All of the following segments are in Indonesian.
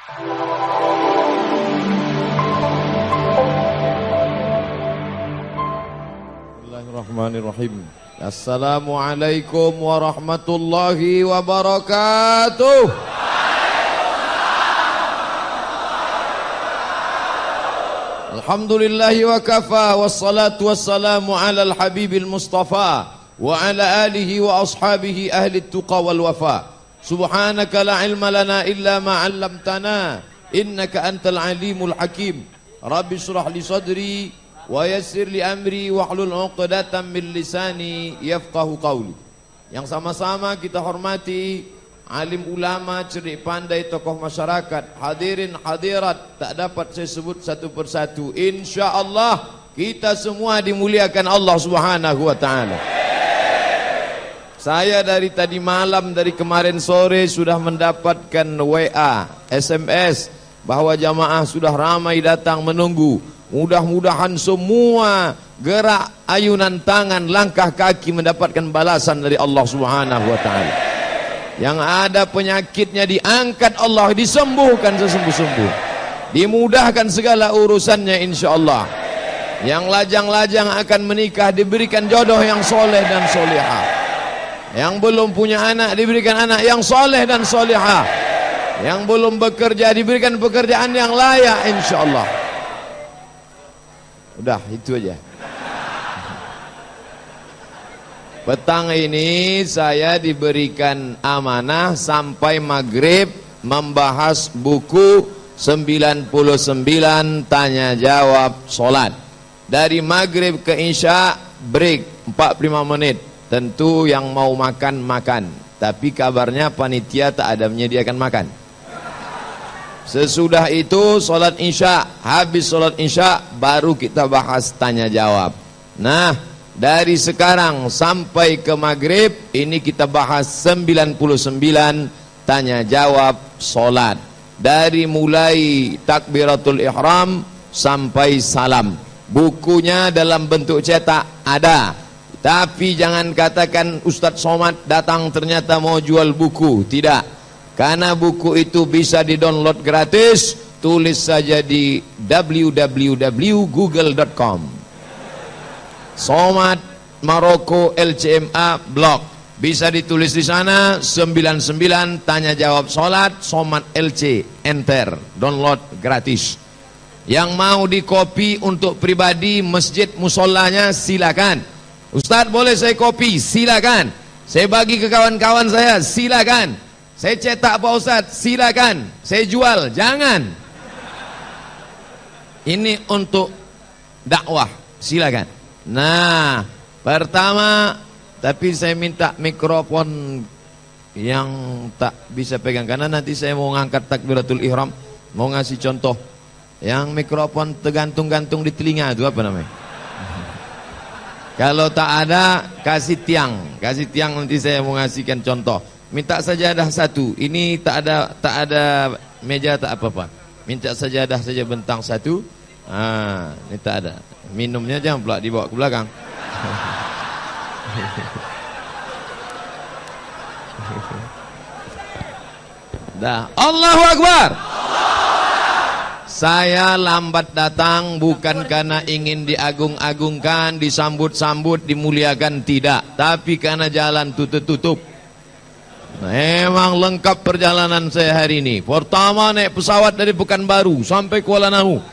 Bismillahirrahmanirrahim. Assalamualaikum warahmatullahi wabarakatuh. Alhamdulillahi wa kafa, wassalatu wassalamu ala al-habibil mustafa wa ala alihi wa ashabihi ahli tuqa wal wafa. Subhanaka la ilma lana illa ma 'allamtana innaka antal alimul hakim. Rabbi shrah li sadri wa yassir li amri wahlul 'uqdatam min lisani yafqahu qawli. Yang sama-sama kita hormati alim ulama, cerdik pandai, tokoh masyarakat, hadirin hadirat, tak dapat saya sebut satu persatu. Insyaallah kita semua dimuliakan Allah Subhanahu wa taala. Saya dari tadi malam, dari kemarin sore sudah mendapatkan WA, SMS bahwa jamaah sudah ramai datang menunggu. Mudah-mudahan semua gerak ayunan tangan, langkah kaki mendapatkan balasan dari Allah Subhanahu wa taala. Yang ada penyakitnya diangkat Allah, disembuhkan sesembuh-sembuh. Dimudahkan segala urusannya insyaallah. Yang lajang-lajang akan menikah diberikan jodoh yang soleh dan solehah. Yang belum punya anak diberikan anak yang soleh dan solehah. Yang belum bekerja diberikan pekerjaan yang layak insyaallah. Udah itu aja. Petang ini saya diberikan amanah sampai maghrib membahas buku 99 tanya jawab solat. Dari maghrib ke isya break 45 menit. Tentu yang mau makan makan. Tapi kabarnya panitia tak ada menyediakan makan. Sesudah itu solat isya, habis solat isya baru kita bahas tanya jawab. Nah, dari sekarang sampai ke maghrib ini kita bahas 99 tanya jawab solat. Dari mulai takbiratul ihram sampai salam. Bukunya dalam bentuk cetak ada. Tapi jangan katakan Ustadz Somad datang ternyata mau jual buku. Tidak. Karena buku itu bisa di-download gratis. Tulis saja di www.google.com. Somad Maroko LCMA blog. Bisa ditulis di sana 99 tanya jawab salat Somad LC, enter, download gratis. Yang mau dikopi untuk pribadi masjid musolanya silakan. Ustadz boleh saya kopi? Silakan. Saya bagi ke kawan-kawan saya? Silakan. Saya cetak Pak Ustadz? Silakan. Saya jual? Jangan. Ini untuk dakwah. Silakan. Nah, pertama, tapi saya minta mikrofon yang tak bisa pegang karena nanti saya mau ngangkat takbiratul ihram, mau ngasih contoh. Yang mikrofon tergantung-gantung di telinga itu apa namanya? Kalau tak ada kasih tiang nanti saya mau ngasihkan contoh. Minta sajadah satu. Ini tak ada meja tak apa-apa. Minta sajadah saja bentang satu. Ini tak ada. Minumnya jangan pula dibawa ke belakang. Dah. Allahu Akbar. Saya lambat datang bukan karena ingin diagung-agungkan, disambut-sambut, dimuliakan, tidak. Tapi karena jalan tutup. Memang lengkap perjalanan saya hari ini. Pertama naik pesawat dari Pekanbaru sampai Kuala Namu.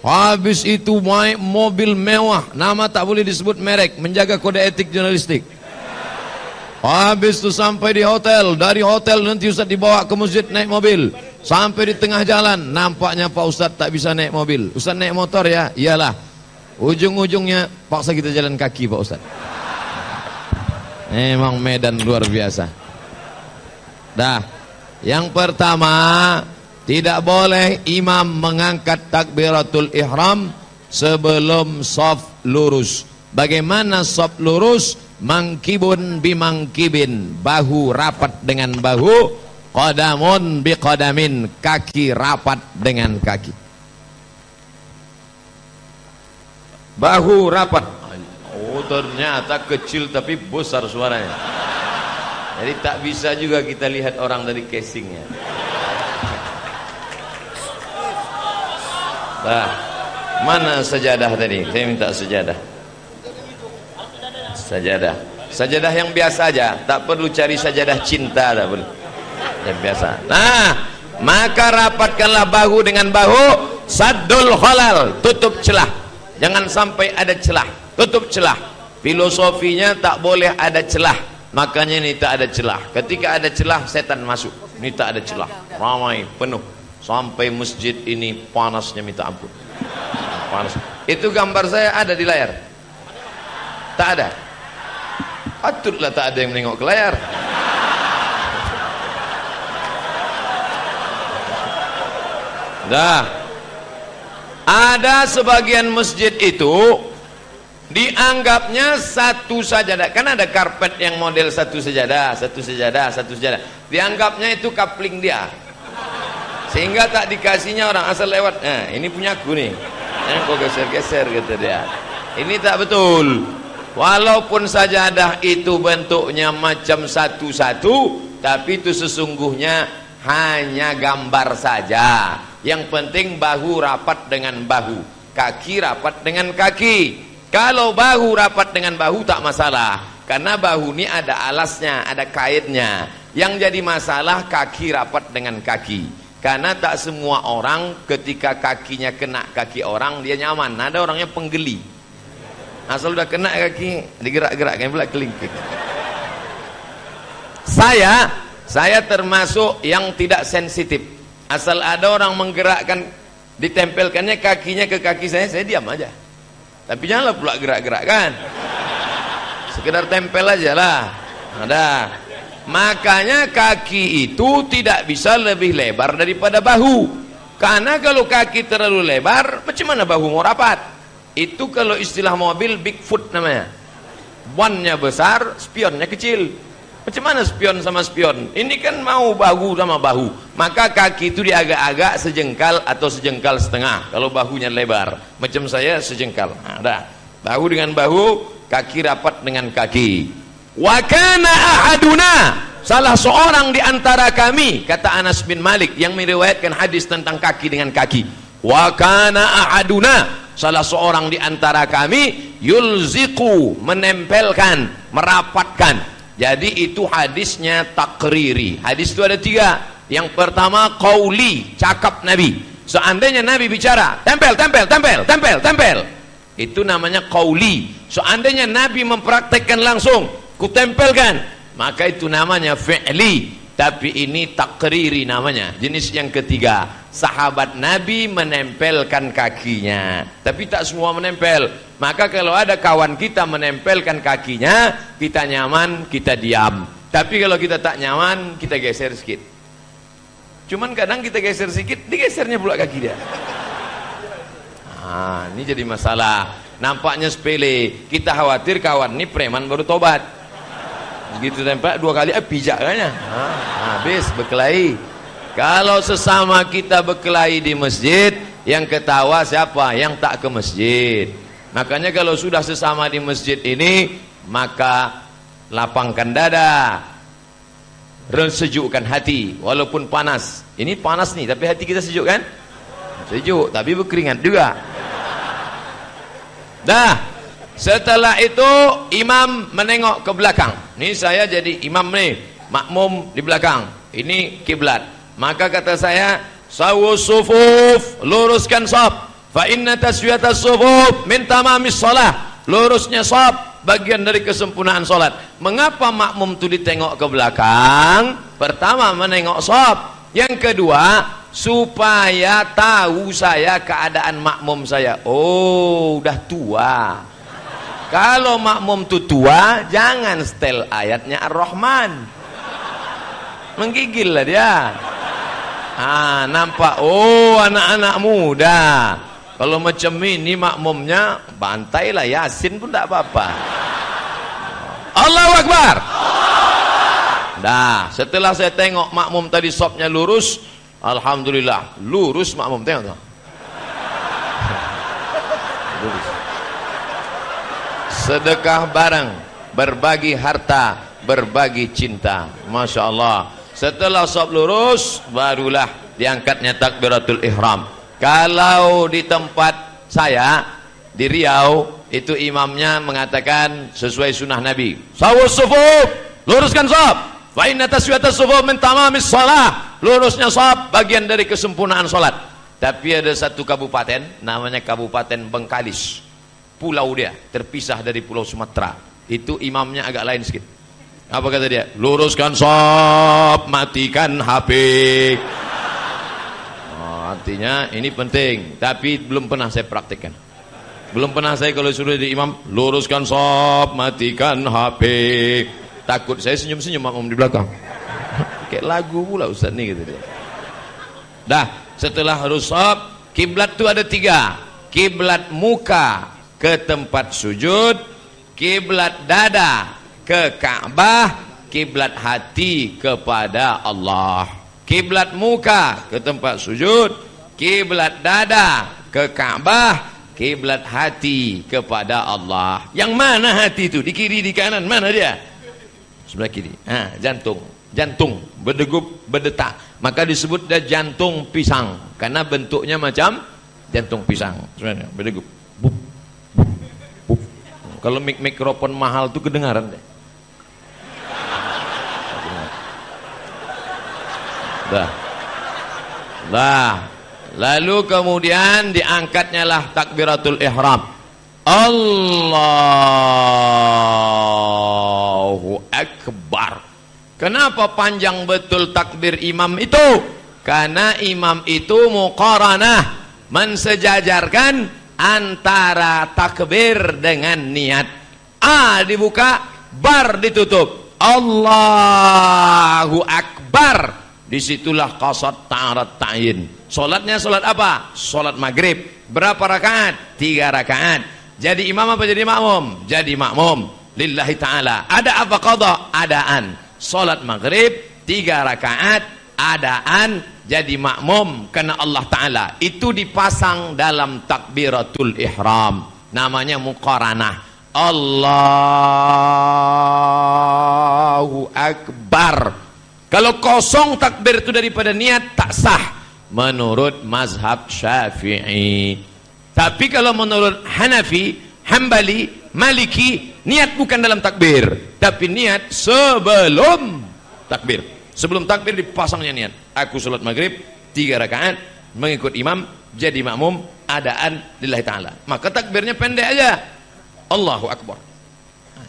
Habis itu naik mobil mewah, nama tak boleh disebut merek, menjaga kode etik jurnalistik. Habis itu sampai di hotel, dari hotel nanti Ustaz dibawa ke masjid naik mobil. Sampai di tengah jalan, nampaknya Pak Ustaz tak bisa naik mobil. Ustaz naik motor ya? Iyalah. Ujung-ujungnya paksa kita jalan kaki Pak Ustaz. Memang medan luar biasa. Dah, yang pertama tidak boleh imam mengangkat takbiratul ihram sebelum shaf lurus. Bagaimana shaf lurus? Mangkibun bimangkibin, bahu rapat dengan bahu, qadamun biqadamin, kaki rapat dengan kaki. Bahu rapat. Oh, ternyata kecil tapi besar suaranya. Jadi tak bisa juga kita lihat orang dari casingnya. Nah, mana sajadah tadi? Saya minta sajadah. Sajadah. Sajadah yang biasa aja, tak perlu cari sajadah cinta, tak perlu. Yang biasa. Nah, maka rapatkanlah bahu dengan bahu, saddul khalal, tutup celah. Jangan sampai ada celah, tutup celah. Filosofinya tak boleh ada celah. Makanya ini tak ada celah. Ketika ada celah, setan masuk. Ini tak ada celah. Ramai, penuh. Sampai masjid ini panasnya minta ampun. Panas. Itu gambar saya ada di layar. Tak ada. Patutlah tak ada yang menengok ke layar. Dah. Ada sebagian masjid itu dianggapnya satu sajadah. Kan ada karpet yang model satu sajadah, satu sajadah, satu sajadah. Dianggapnya itu kapling dia. Sehingga tak dikasihnya orang asal lewat. Nah, ini punyaku nih. Kok geser-geser gitu dia. Ini tak betul. Walaupun sajadah itu bentuknya macam satu-satu, tapi itu sesungguhnya hanya gambar saja. Yang penting bahu rapat dengan bahu, kaki rapat dengan kaki. Kalau bahu rapat dengan bahu tak masalah, karena bahu ini ada alasnya, ada kaitnya. Yang jadi masalah kaki rapat dengan kaki. Karena tak semua orang ketika kakinya kena kaki orang dia nyaman. Ada orangnya penggeli. Asal udah kena kaki digerak-gerakkan pula kelingking. Saya termasuk yang tidak sensitif. Asal ada orang menggerakkan, ditempelkannya kakinya ke kaki saya diam aja. Tapi janganlah pula gerak-gerakkan. Sekedar tempel aja lah. Ada. Makanya kaki itu tidak bisa lebih lebar daripada bahu. Karena kalau kaki terlalu lebar, macam mana bahu mau rapat? Itu kalau istilah mobil Bigfoot namanya. Bannya besar, spionnya kecil. Macam mana spion sama spion? Ini kan mau bahu sama bahu. Maka kaki itu diagak-agak sejengkal atau sejengkal setengah. Kalau bahunya lebar, macam saya sejengkal. Nah, dah. Bahu dengan bahu, kaki rapat dengan kaki. Wa kana ahaduna, salah seorang di antara kami, kata Anas bin Malik yang meriwayatkan hadis tentang kaki dengan kaki. Wa kana ahaduna, salah seorang di antara kami, yulziqu, menempelkan, merapatkan. Jadi itu hadisnya takriri. Hadis itu ada 3. Yang pertama qauli, cakap Nabi. Seandainya Nabi bicara, tempel, tempel, tempel, tempel, tempel, itu namanya qauli. Seandainya Nabi mempraktekkan langsung, kutempelkan, maka itu namanya fi'li. Tapi ini takriri namanya. Jenis yang ketiga, sahabat Nabi menempelkan kakinya, tapi tak semua menempel. Maka kalau ada kawan kita menempelkan kakinya, kita nyaman, kita diam. Tapi kalau kita tak nyaman, kita geser sedikit. Cuman kadang kita geser sedikit, digesernya pula kaki dia. Nah, ini jadi masalah. Nampaknya sepele. Kita khawatir kawan ini preman baru tobat. Begitu tempat 2 kali, pijak kayaknya. Habis berkelahi. Kalau sesama kita berkelahi di masjid, yang ketawa siapa? Yang tak ke masjid. Makanya kalau sudah sesama di masjid ini, maka lapangkan dada, sejukkan hati, walaupun panas. Ini panas nih, tapi hati kita sejuk kan? Sejuk, tapi berkeringat juga. Dah. Setelah itu imam menengok ke belakang. Ini saya jadi imam nih, makmum di belakang. Ini kiblat. Maka kata saya, sawus sufuf, luruskan shaf. Fa inna taswiyatas sufuf min tamamis shalah. Lurusnya shaf bagian dari kesempurnaan salat. Mengapa makmum itu ditengok ke belakang? Pertama menengok shaf. Yang kedua, supaya tahu saya keadaan makmum saya. Oh, udah tua. Kalau makmum itu tua, jangan setel ayatnya Ar-Rahman. Menggigil lah dia. Nampak, oh anak-anak muda. Kalau macam ini makmumnya, bantailah Yasin pun tak apa-apa. Allahu Akbar. Dah, setelah saya tengok makmum tadi sopnya lurus, alhamdulillah, lurus makmum, tengok tuh. Lurus. Sedekah bareng, berbagi harta, berbagi cinta. Masya Allah. Setelah shaf lurus, barulah diangkatnya takbiratul ihram. Kalau di tempat saya di Riau itu imamnya mengatakan sesuai sunnah Nabi, sawus sufuf, luruskan shaf, fa inna taswiyatas sufuf min tamamis shalah, lurusnya shaf bagian dari kesempurnaan salat. Tapi ada satu kabupaten namanya Kabupaten Bengkalis, pulau dia terpisah dari pulau Sumatera, itu imamnya agak lain sedikit. Apa kata dia? Luruskan shaf, matikan HP. Artinya ini penting, tapi belum pernah saya praktekkan. Belum pernah saya kalau suruh di imam, luruskan shaf, matikan HP. Takut saya senyum-senyum makmum di belakang. Kayak lagu pula Ustaz nih gitu dia. Dah, setelah harus shaf, kiblat itu ada 3. Kiblat muka ke tempat sujud, kiblat dada ke Ka'bah, kiblat hati kepada Allah. Kiblat muka ke tempat sujud, kiblat dada ke Ka'bah, kiblat hati kepada Allah. Yang mana hati itu? Di kiri, di kanan, mana dia? Sebelah kiri. Jantung. Jantung berdegup, berdetak. Maka disebut dia jantung pisang karena bentuknya macam jantung pisang. Sebenarnya berdegup. Bup, bup, bup. Kalau mikrofon mahal tuh kedengaran deh. Lalu kemudian diangkatnya lah takbiratul ihram. Allahu Akbar. Kenapa panjang betul takbir imam itu? Karena imam itu muqaranah, mensejajarkan antara takbir dengan niat. A dibuka, bar ditutup. Allahu Akbar. Disitulah qasad ta'arat ta'yin. Solatnya solat apa? Solat maghrib. Berapa rakaat? 3 rakaat. Jadi imam apa jadi makmum? Jadi makmum lillahi ta'ala. Ada apa qadha? Adaan. Solat maghrib 3 rakaat, adaan jadi makmum karena Allah Ta'ala. Itu dipasang dalam takbiratul ihram, namanya muqaranah. Allahu Akbar. Kalau kosong takbir itu daripada niat, tak sah menurut mazhab Syafi'i. Tapi kalau menurut Hanafi, Hambali, Maliki, niat bukan dalam takbir, tapi niat sebelum takbir. Sebelum takbir dipasangnya niat. Aku sholat maghrib 3 rakaat, mengikut imam, jadi makmum, adaan lillahi ta'ala. Maka takbirnya pendek aja, Allahu Akbar.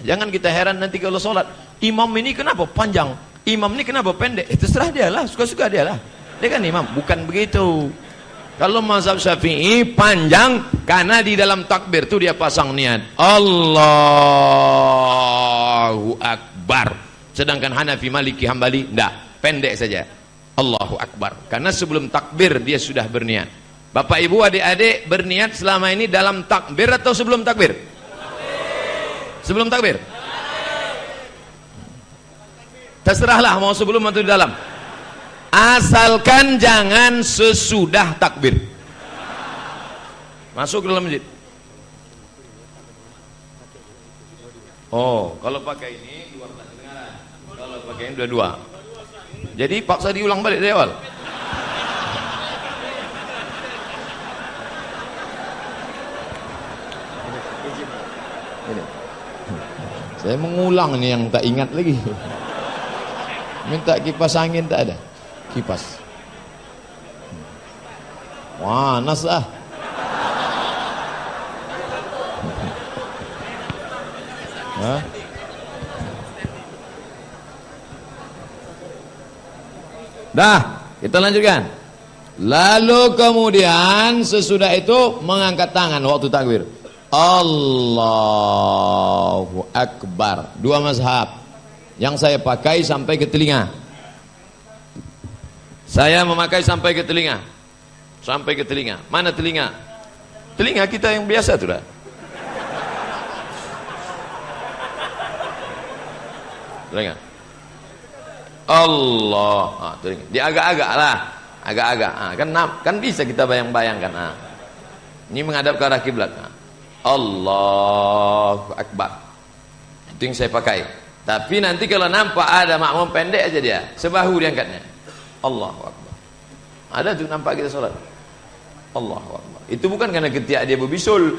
Jangan kita heran nanti kalau sholat, imam ini kenapa panjang, imam ini kenapa pendek? Terserah dia lah, suka-suka dia lah. Dia kan imam, bukan begitu. Kalau mazhab Syafi'i panjang karena di dalam takbir itu dia pasang niat Allahu Akbar. Sedangkan Hanafi, Maliki, Hambali enggak, pendek saja Allahu Akbar. Karena sebelum takbir dia sudah berniat. Bapak Ibu adik-adik berniat selama ini dalam takbir atau sebelum takbir? Sebelum takbir? Terserahlah mau sebelum atau di dalam. Asalkan jangan sesudah takbir. Masuk ke dalam masjid. Oh, kalau pakai ini dua kedengaran. Kalau pakai ini dua-dua. Jadi paksa diulang balik dari awal. Ini. Saya mengulang nih yang tak ingat lagi. Minta kipas angin tak ada. Kipas. Panas ah. Hah? Dah, kita lanjutkan. Lalu kemudian sesudah itu mengangkat tangan waktu takbir. Allahu Akbar. Dua mazhab yang saya pakai sampai ke telinga. Saya memakai sampai ke telinga. Sampai ke telinga. Mana telinga? Telinga kita yang biasa tuh dah. Telinga. Allah. Telinga. Dia agak-agak lah. Agak-agak. Kan bisa kita bayang-bayangkan. Ini menghadap ke arah kiblat. Allahu Akbar. Itu yang saya pakai. Tapi nanti kalau nampak ada makmum pendek aja dia, sebahu diangkatnya. Allahu Akbar. Ada tuh nampak kita sholat. Allahu Akbar. Itu bukan karena ketiak dia berbisul.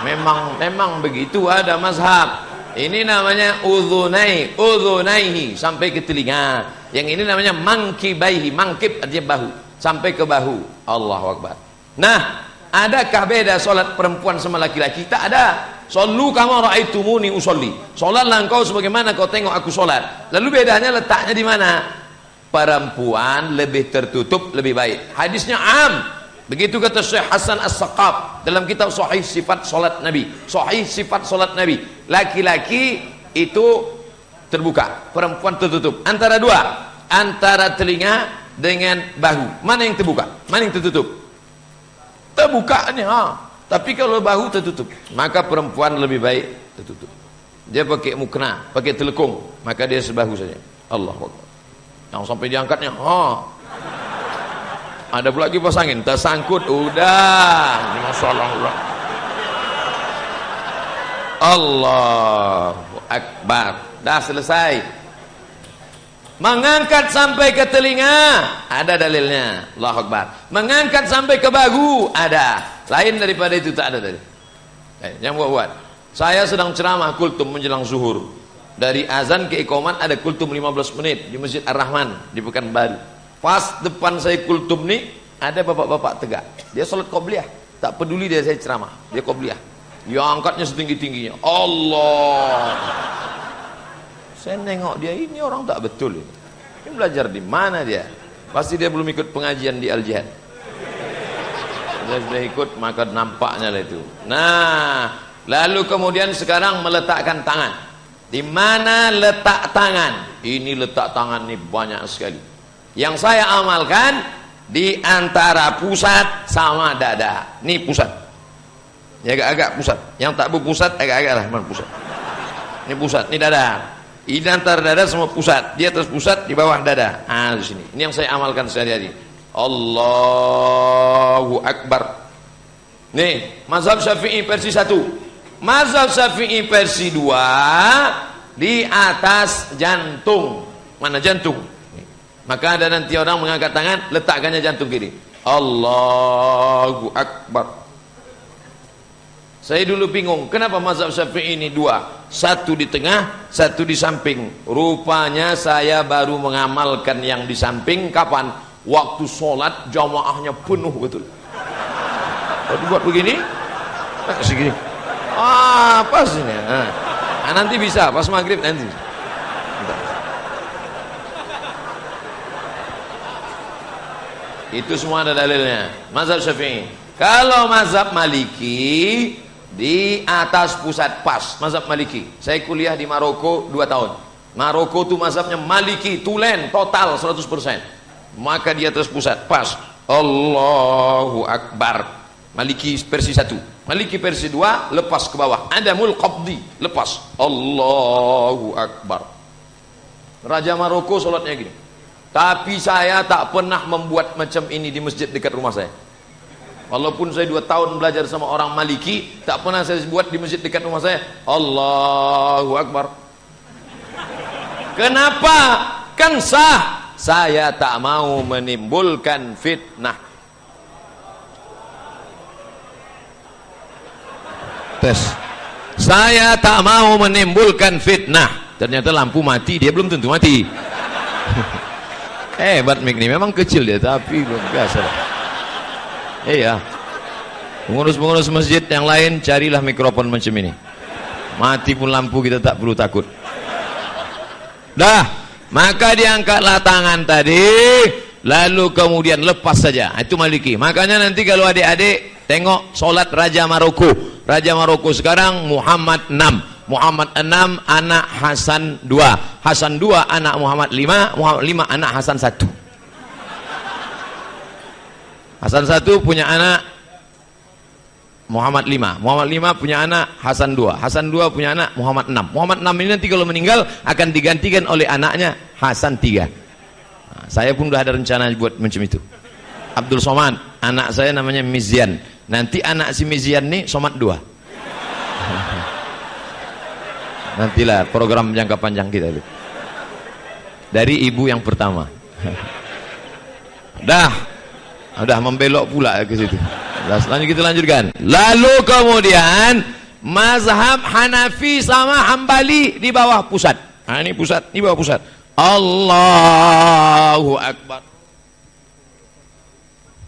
Memang begitu, ada mazhab. Ini namanya udhunaihi sampai ke telinga. Yang ini namanya mankibaihi, mangkib artinya bahu, sampai ke bahu. Allahu Akbar. Nah, adakah beda solat perempuan sama laki-laki? Tak ada. Sallu kama ra'aitumuni usolli. Solatlah engkau sebagaimana kau tengok aku solat. Lalu bedanya letaknya di mana? Perempuan lebih tertutup lebih baik. Hadisnya am. Begitu kata Syekh Hasan As-Saqaf dalam kitab Sahih Sifat Salat Nabi. Sahih Sifat Salat Nabi. Laki-laki itu terbuka, perempuan tertutup. Antara dua, antara telinga dengan bahu. Mana yang terbuka? Mana yang tertutup? Terbukanya. Tapi kalau bahu tertutup, maka perempuan lebih baik tertutup. Dia pakai mukna, pakai telekung, maka dia sebahu saja. Allahu Akbar. Yang sampai diangkatnya, ada pula kipas angin, tersangkut, udah, ini masalah Allah. Allahu Akbar. Dah selesai. Mengangkat sampai ke telinga, ada dalilnya. Allahu Akbar. Mengangkat sampai ke bahu, ada. Lain daripada itu tak ada dalil. Yang buat. Saya sedang ceramah kultum menjelang zuhur. Dari azan ke iqamat ada kultum 15 menit di Masjid Ar-Rahman di Pekanbaru. Pas depan saya kultum nih ada bapak-bapak tegak. Dia sholat qobliyah, tak peduli dia saya ceramah, dia qobliyah. Ya angkatnya setinggi-tingginya. Allah. Saya nengok dia, ini orang tak betul ini. Ini belajar di mana dia? Pasti dia belum ikut pengajian di Al-Jihad. Dia sudah ikut maka nampaknya lah itu. Nah, lalu kemudian sekarang meletakkan tangan. Di mana letak tangan? Ini letak tangan nih banyak sekali. Yang saya amalkan di antara pusat sama dada. Ini pusat. Ya agak-agak pusat. Yang tak berpusat agak-agak lah mana pusat. Ini pusat, ini dada. Ini antara dada semua pusat. Dia atas pusat, di bawah dada. Ah, di sini. Ini yang saya amalkan sehari-hari. Allahu Akbar. Nih, mazhab Syafi'i versi 1. Mazhab Syafi'i versi 2 di atas jantung. Mana jantung? Maka ada nanti orang mengangkat tangan, letakkannya jantung kiri. Allahu Akbar. Saya dulu bingung, kenapa mazhab Syafi'i ini dua? Satu di tengah, satu di samping. Rupanya saya baru mengamalkan yang di samping kapan? Waktu sholat jamaahnya penuh betul. Kalau dibuat begini, segini. Pas ini. Nanti bisa, pas maghrib nanti. Itu semua ada dalilnya. Mazhab Syafi'i. Kalau mazhab Maliki di atas pusat pas. Mazhab Maliki. Saya kuliah di Maroko 2 tahun. Maroko itu mazhabnya Maliki, tulen, total 100%. Maka di atas pusat pas. Allahu Akbar. Maliki versi 1. Maliki versi 2 lepas ke bawah. Adamul qabdi, lepas. Allahu Akbar. Raja Maroko sholatnya gini. Tapi saya tak pernah membuat macam ini di masjid dekat rumah saya. Walaupun saya 2 tahun belajar sama orang Maliki, tak pernah saya buat di masjid dekat rumah saya. Allahu Akbar. Kenapa? Kan sah. Saya tak mau menimbulkan fitnah. Tes. Saya tak mau menimbulkan fitnah. Ternyata lampu mati, dia belum tentu mati. Hebat Mik nih, memang kecil dia tapi luar biasa. Iya. Pengurus-pengurus masjid yang lain carilah mikrofon macam ini. Mati pun lampu kita tak perlu takut. Dah, maka diangkatlah tangan tadi, lalu kemudian lepas saja. Itu Maliki. Makanya nanti kalau adik-adik tengok solat Raja Maroko. Raja Maroko sekarang Muhammad 6. Muhammad 6 anak Hasan 2. Hasan 2 anak Muhammad 5. Muhammad 5 anak Hasan 1. Hasan 1 punya anak Muhammad 5. Muhammad 5 punya anak Hasan 2. Hasan 2 punya anak Muhammad 6. Muhammad 6 ini nanti kalau meninggal akan digantikan oleh anaknya Hasan 3. Nah, saya pun sudah ada rencana buat macam itu. Abdul Somad, anak saya namanya Mizian. Nanti anak si Mizian nih Somad 2. Nantilah program jangka panjang kita itu. Dari ibu yang pertama. Dah. Udah membelok pula ke situ. Lanjut, kita lanjutkan. Lalu kemudian mazhab Hanafi sama Hambali di bawah pusat. Nah, ini pusat, di bawah pusat. Allahu Akbar.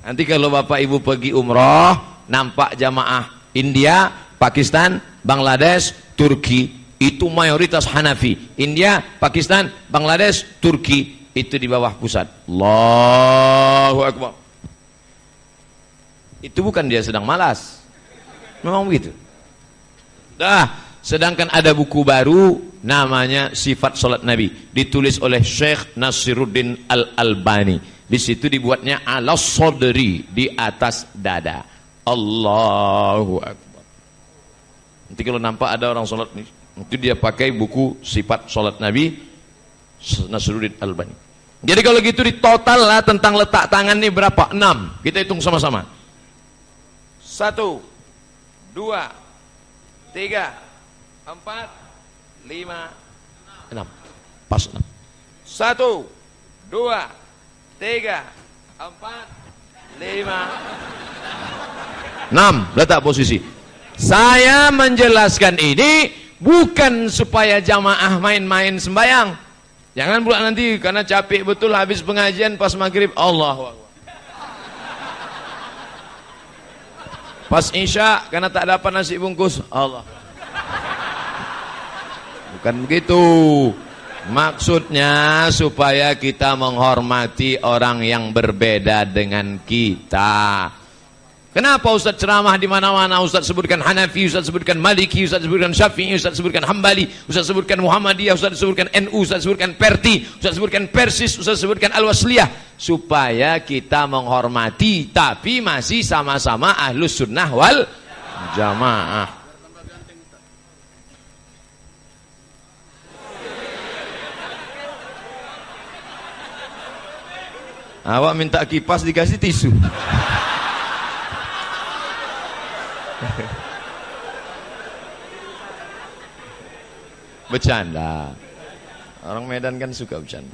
Nanti kalau Bapak Ibu pergi umroh, nampak jamaah India, Pakistan, Bangladesh, Turki, itu mayoritas Hanafi. India, Pakistan, Bangladesh, Turki, itu di bawah pusat. Allahu Akbar. Itu bukan dia sedang malas, memang begitu. Sedangkan ada buku baru namanya Sifat Salat Nabi, ditulis oleh Syekh Nasiruddin Al-Albani. Di situ dibuatnya ala sodri, di atas dada. Allahu Akbar. Nanti kalau nampak ada orang salat nih, itu dia pakai buku Sifat Salat Nabi Nasiruddin Al-Albani. Jadi kalau gitu di total lah tentang letak tangan nih berapa? 6. Kita hitung sama-sama. 1, 2, 3, 4, 5, 6. Pas 6. 1, 2, 3, 4, 5, 6. Letak posisi. Saya menjelaskan ini bukan supaya jamaah main-main sembayang. Jangan pula nanti karena capek betul habis pengajian pas maghrib Allahu Akbar. Pas isya karena tak dapat nasi bungkus Allah. Bukan begitu. Maksudnya supaya kita menghormati orang yang berbeda dengan kita. Kenapa Ustaz ceramah di mana-mana? Ustaz sebutkan Hanafi, Ustaz sebutkan Maliki, Ustaz sebutkan Syafi'i, Ustaz sebutkan Hambali, Ustaz sebutkan Muhammadiyah, Ustaz sebutkan NU, Ustaz sebutkan Perti, Ustaz sebutkan Persis, Ustaz sebutkan Al-Wasliyah, supaya kita menghormati tapi masih sama-sama Ahlus Sunnah wal Jamaah. Awak minta kipas dikasih tisu. Bercanda. Orang Medan kan suka bercanda.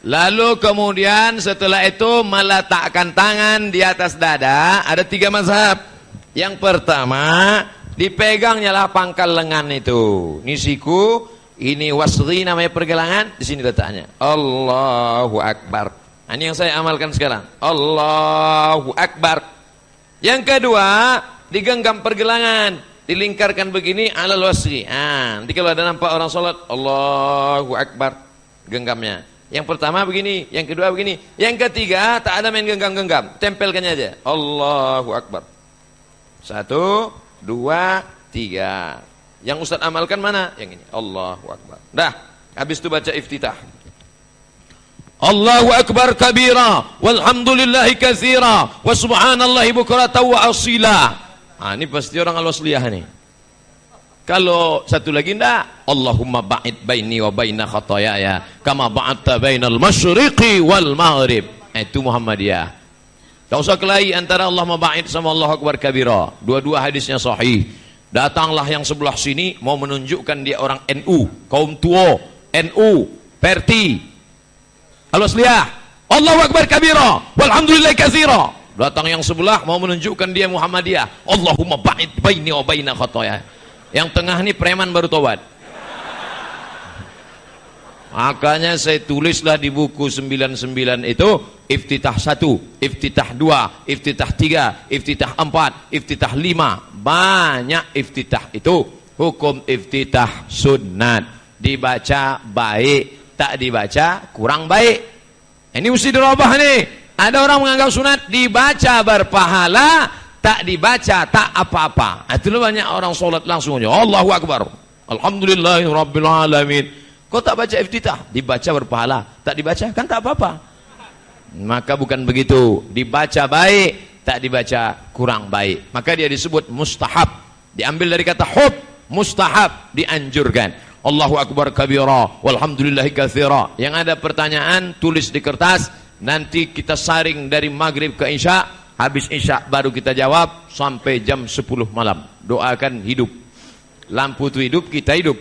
Lalu kemudian setelah itu meletakkan tangan di atas dada. Ada 3 mazhab. Yang pertama, dipegangnya lah pangkal lengan itu. Ini siku, ini wasri namanya pergelangan. Di sini letaknya. Allahu Akbar. Ini yang saya amalkan sekarang. Allahu Akbar. Yang kedua, digenggam pergelangan, dilingkarkan begini alal wasri. Nanti kalau ada nampak orang sholat, Allahu Akbar, genggamnya. Yang pertama begini, yang kedua begini, yang ketiga tak ada main genggam-genggam, tempelkannya aja. Allahu Akbar. 1, 2, 3. Yang Ustaz amalkan mana? Yang ini. Allahu Akbar. Dah, habis itu baca iftitah. Allahu Akbar kabira walhamdulillahi katsira wa subhanallahi bukratan wa asila. Ini pasti orang Al-Wasliyah nih. Kalau satu lagi enggak, Allahumma ba'id baini wa baina khataaya kama ba'adta bainal masyriqi wal maghrib. Itu Muhammadiyah. Tak usah kelahi antara Allahumma ba'id sama Allahu Akbar kabira. Dua-dua hadisnya sahih. Datanglah yang sebelah sini mau menunjukkan dia orang NU, kaum tua, NU, Perti, Al-Wasliyah, Allahu Akbar kabira walhamdulillahi katsira. Datang yang sebelah mau menunjukkan dia Muhammadiyah, Allahumma ba'id baini wa baina khataaya. Yang tengah ini preman baru tobat. Makanya saya tulislah di buku 99 itu iftitah 1, iftitah 2, iftitah 3, iftitah 4, iftitah 5. Banyak iftitah itu. Hukum iftitah sunnat, dibaca baik, tak dibaca kurang baik. Ini mesti dirubah nih. Ada orang menganggap sunat dibaca berpahala, tak dibaca tak apa-apa. Itulah banyak orang sholat langsung aja Allahu Akbar, alhamdulillahirabbil alamin. Kau tak baca iftitah, dibaca berpahala, tak dibaca kan tak apa-apa. Maka bukan begitu. Dibaca baik, tak dibaca kurang baik. Maka dia disebut mustahab. Diambil dari kata hub, mustahab, dianjurkan. Allahu Akbar kabira walhamdulillahi katsira. Yang ada pertanyaan tulis di kertas, nanti kita saring dari maghrib ke isya. Habis isya baru kita jawab sampai jam 10 malam. Doakan hidup. Lampu itu hidup, kita hidup.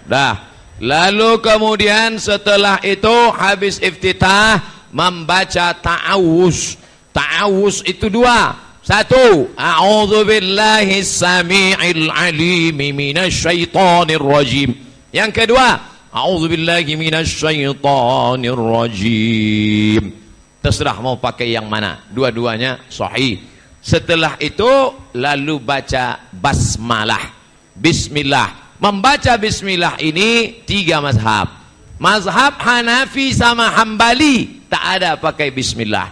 Dah. Lalu kemudian setelah itu habis iftitah membaca ta'awuz. Ta'awuz itu dua. Satu, a'udzubillahi samii'il 'aliim minasyaitonir rajim. Yang kedua, a'udzubillahi minasyaitonir rajim. Terserah mau pakai yang mana, dua-duanya sahih. Setelah itu lalu baca basmalah. Bismillah. Membaca bismillah ini 3 mazhab. Mazhab Hanafi sama Hambali tak ada pakai bismillah.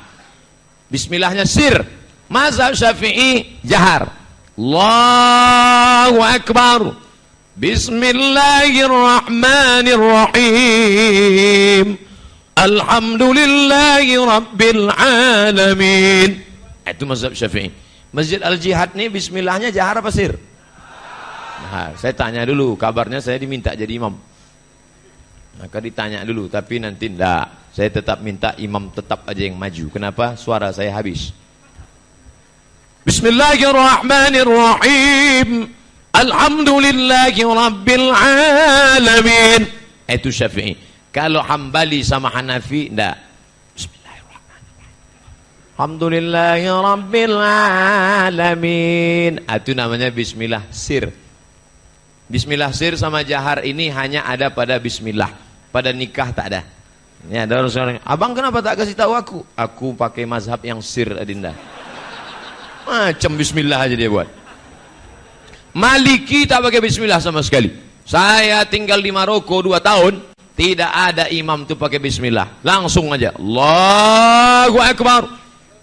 Bismillahnya sir. Mazhab Syafi'i jahar. Allahu Akbar. Bismillahirrahmanirrahim. Alhamdulillahi Rabbil Alamin. Itu mazhab Syafi'i. Masjid Al-Jihad ini bismillahnya jahar apa sir? Nah, saya tanya dulu, kabarnya saya diminta jadi imam. Maka ditanya dulu, tapi nanti enggak. Saya tetap minta imam tetap aja yang maju. Kenapa? Suara saya habis. Bismillahirrahmanirrahim. Alhamdulillahi Rabbil Alamin. Itu Syafi'i. Kalau Hambali sama Hanafi enggak. Bismillahirrahmanirrahim. Alhamdulillahi Rabbil Alamin. Itu namanya bismillah sir. Bismillah sir sama jahar ini hanya ada pada bismillah. Pada nikah tak ada. Ini ada orang, abang kenapa tak kasih tahu aku? Aku pakai mazhab yang sir, Adinda. Macam bismillah aja dia buat. Maliki tak pakai bismillah sama sekali. Saya tinggal di Maroko 2 tahun, tidak ada imam tu pakai bismillah. Langsung aja. Allahu Akbar.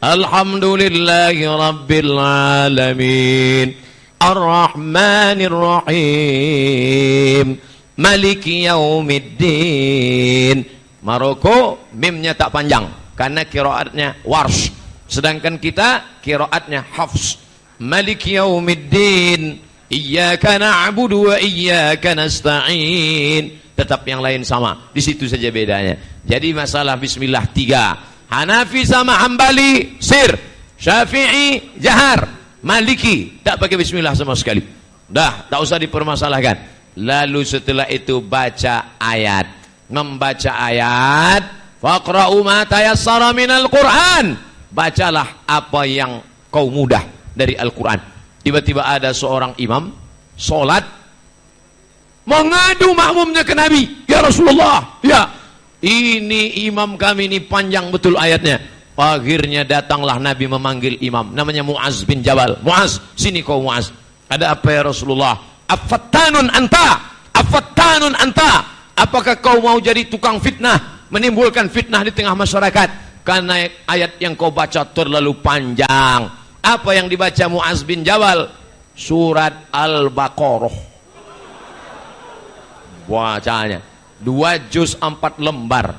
Alhamdulillahi Rabbil Alamin. Ar-Rahmanir-Rahim. Maliki Yaumiddin. Maroko mimnya tak panjang karena qiraatnya warsh, sedangkan kita qiraatnya hafs. Maliki Yaumiddin. Iyyaka na'budu wa iyyaka nasta'in. Tetap yang lain sama. Di situ saja bedanya. Jadi masalah bismillah 3. Hanafi sama Hambali sir. Syafi'i jahar. Maliki tak pakai bismillah sama sekali. Dah, tak usah dipermasalahkan. Lalu setelah itu baca ayat. Membaca ayat, faqra'u ma tayassara minal Qur'an. Bacalah apa yang kau mudah dari Al-Qur'an. Tiba-tiba ada seorang imam salat mengadu makmumnya ke Nabi. Ya Rasulullah, ya, ini imam kami ini panjang betul ayatnya. Akhirnya datanglah Nabi memanggil imam, namanya Mu'az bin Jabal. Mu'az, sini kau Mu'az. Ada apa ya Rasulullah? Afattanun anta, afattanun anta. Apakah kau mau jadi tukang fitnah, menimbulkan fitnah di tengah masyarakat? Karena ayat yang kau baca terlalu panjang. Apa yang dibaca Mu'az bin Jabal? Surat Al-Baqarah. Bacanya 2 juz 4 lembar.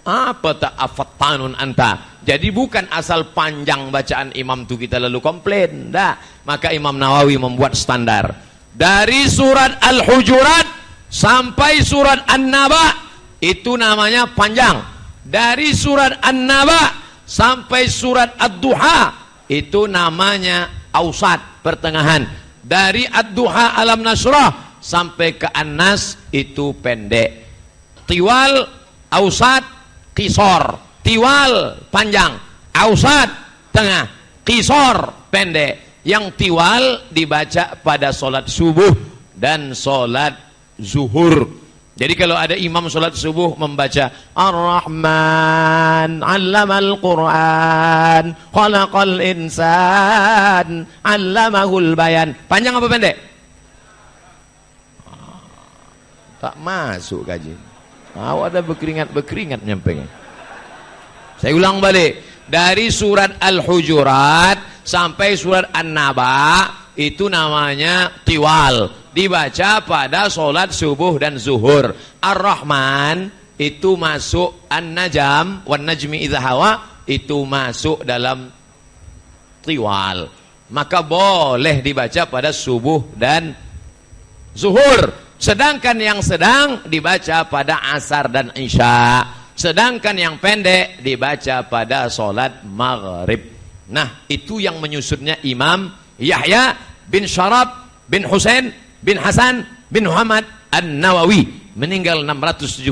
Apa tak afattanun anta? Jadi bukan asal panjang bacaan imam tu kita lalu komplain. Dah. Maka Imam Nawawi membuat standar. Dari surat Al-Hujurat sampai surat An-Naba itu namanya panjang. Dari surat An-Naba sampai surat Ad-Duha itu namanya ausat, pertengahan. Dari Ad-Duha Alam Nasrah sampai ke An-Nas itu pendek. Tiwal, ausat, qisor. Tiwal panjang, ausat tengah, qisor pendek. Yang tiwal dibaca pada solat subuh dan solat zuhur. Jadi kalau ada imam solat subuh membaca Ar-Rahman 'allamal Qur'an khalaqal insan 'allamahul bayan. Panjang apa pendek? Tak masuk kaji. Awak ada berkeringat nyampainya. Saya ulang balik. Dari surat Al-Hujurat sampai surat An-Naba itu namanya tiwal. Dibaca pada solat subuh dan zuhur. Ar-Rahman itu masuk, An-Najm wan najmi idza hawa itu masuk dalam tiwal. Maka boleh dibaca pada subuh dan zuhur. Sedangkan yang sedang dibaca pada asar dan isya. Sedangkan yang pendek dibaca pada solat maghrib. Nah, itu yang menyusunnya Imam Yahya bin Syarab bin Husain bin Hasan bin Muhammad An-Nawawi meninggal 676,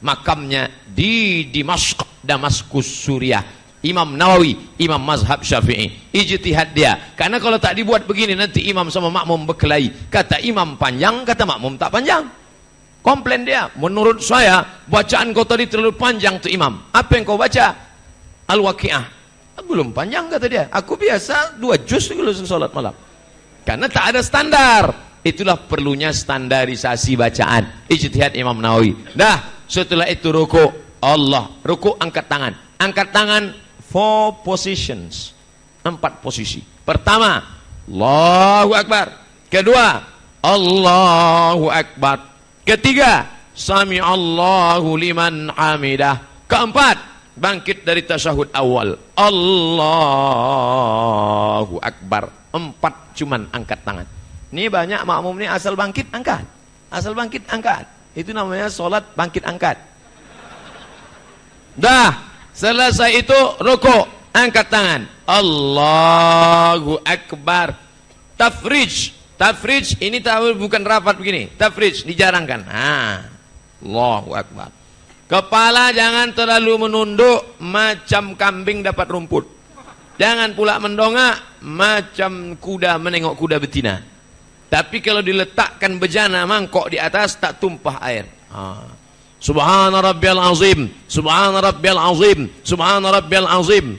makamnya di Dimashq, Damaskus, Suriah. Imam Nawawi, imam mazhab Syafi'i, ijtihad dia. Karena kalau tak dibuat begini nanti imam sama makmum berkelahi. Kata imam panjang, kata makmum tak panjang. Komplain dia, menurut saya bacaan kau tadi terlalu panjang tuh imam. Apa yang kau baca? Al-Waqi'ah. Belum panjang kata dia. Aku biasa 2 juz kalau salat malam. Karena tak ada standar. Itulah perlunya standarisasi bacaan. Ijtihad Imam Nawawi. Dah, setelah itu rukuk. Allah, rukuk angkat tangan. Angkat tangan 4 positions. 4 posisi. Pertama, Allahu Akbar. Kedua, Allahu Akbar. Ketiga, Sami Allahu liman hamidah. Keempat, bangkit dari tasyahud awal. Allahu Akbar. 4 cuman angkat tangan. Ini banyak makmum ini asal bangkit angkat. Asal bangkit angkat. Itu namanya solat bangkit angkat. Dah. Selesai itu rukuk, angkat tangan. Allahu Akbar. Tafrij. Tafrij ini bukan rapat begini. Tafrij dijarangkan. Allahu Akbar. Kepala jangan terlalu menunduk macam kambing dapat rumput. Jangan pula mendongak macam kuda menengok kuda betina. Tapi kalau diletakkan bejana mangkok di atas tak tumpah air. Subhana rabbiyal azim, subhana rabbiyal azim, subhana rabbiyal azim.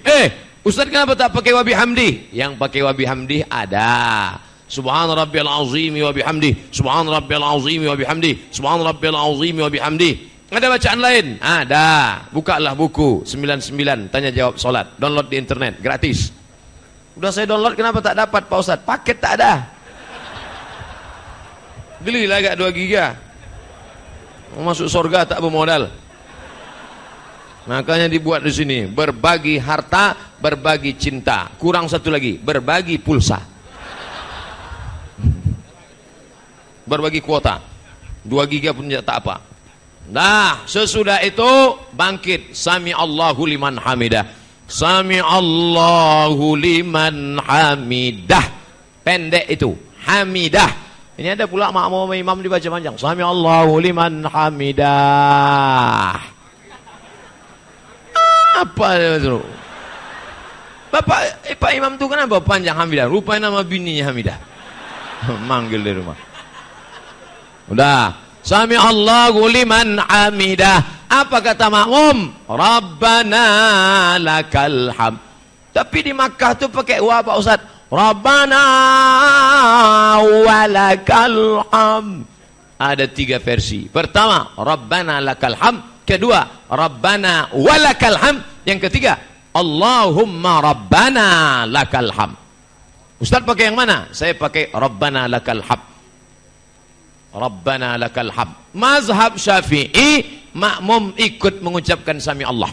Ustaz kenapa tak pakai wa bihamdi? Yang pakai wa bihamdi ada. Subhana rabbiyal azim wa bihamdi, subhana rabbiyal azim wa bihamdi, subhana rabbiyal azim wa bihamdi. Ada bacaan lain? Ada. Bukalah buku 99 tanya jawab salat. Download di internet gratis. Udah saya download, kenapa tak dapat Pak Ustaz? Paket tak ada. Belilah agak 2 giga. Masuk surga tak bermodal. Makanya dibuat di sini, berbagi harta, berbagi cinta. Kurang satu lagi, berbagi pulsa. Berbagi kuota. 2 giga pun tak apa. Nah, sesudah itu bangkit, Sami Allahu liman hamidah. Sami Allahu liman hamidah. Pendek itu, hamidah. Ini ada pula makmum imam dibaca panjang. Sami Allahu liman hamidah. Apa itu? Pak imam tu kenapa panjang hamidah? Rupanya nama bininya Hamidah. Manggil dari rumah. Udah. Sami Allahu liman hamidah. Apa kata makmum? Rabbana lakal hamd. Tapi di Makkah tu pakai wa Pak Ustaz. Rabbana walakal hamd. Ada 3 versi. Pertama, Rabbana lakal hamd. Kedua, Rabbana walakal hamd. Yang ketiga, Allahumma Rabbana lakal hamd. Ustaz pakai yang mana? Saya pakai Rabbana lakal hamd. Rabbana lakal hamd. Mazhab Syafi'i, makmum ikut mengucapkan Sami Allah.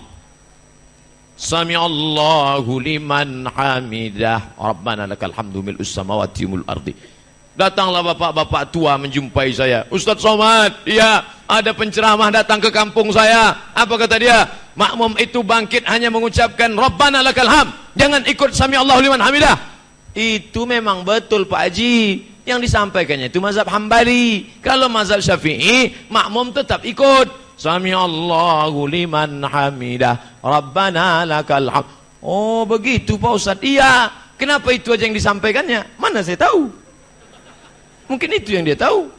Sami Allahu liman hamidah. Rabbana lakal hamdu mil'us samawati wal ardi. Datanglah bapak-bapak tua menjumpai saya. Ustaz Somad, iya, ada penceramah datang ke kampung saya. Apa kata dia? Makmum itu bangkit hanya mengucapkan Rabbana lakal hamd. Jangan ikut Sami Allahu liman hamidah. Itu memang betul Pak Haji. Yang disampaikannya itu mazhab Hambali. Kalau mazhab Syafi'i, makmum tetap ikut Sami Allahu liman hamidah. Rabbana lakal hamd. Oh begitu Pak Ustaz. Iya. Kenapa itu aja yang disampaikannya? Mana saya tahu. Mungkin itu yang dia tahu.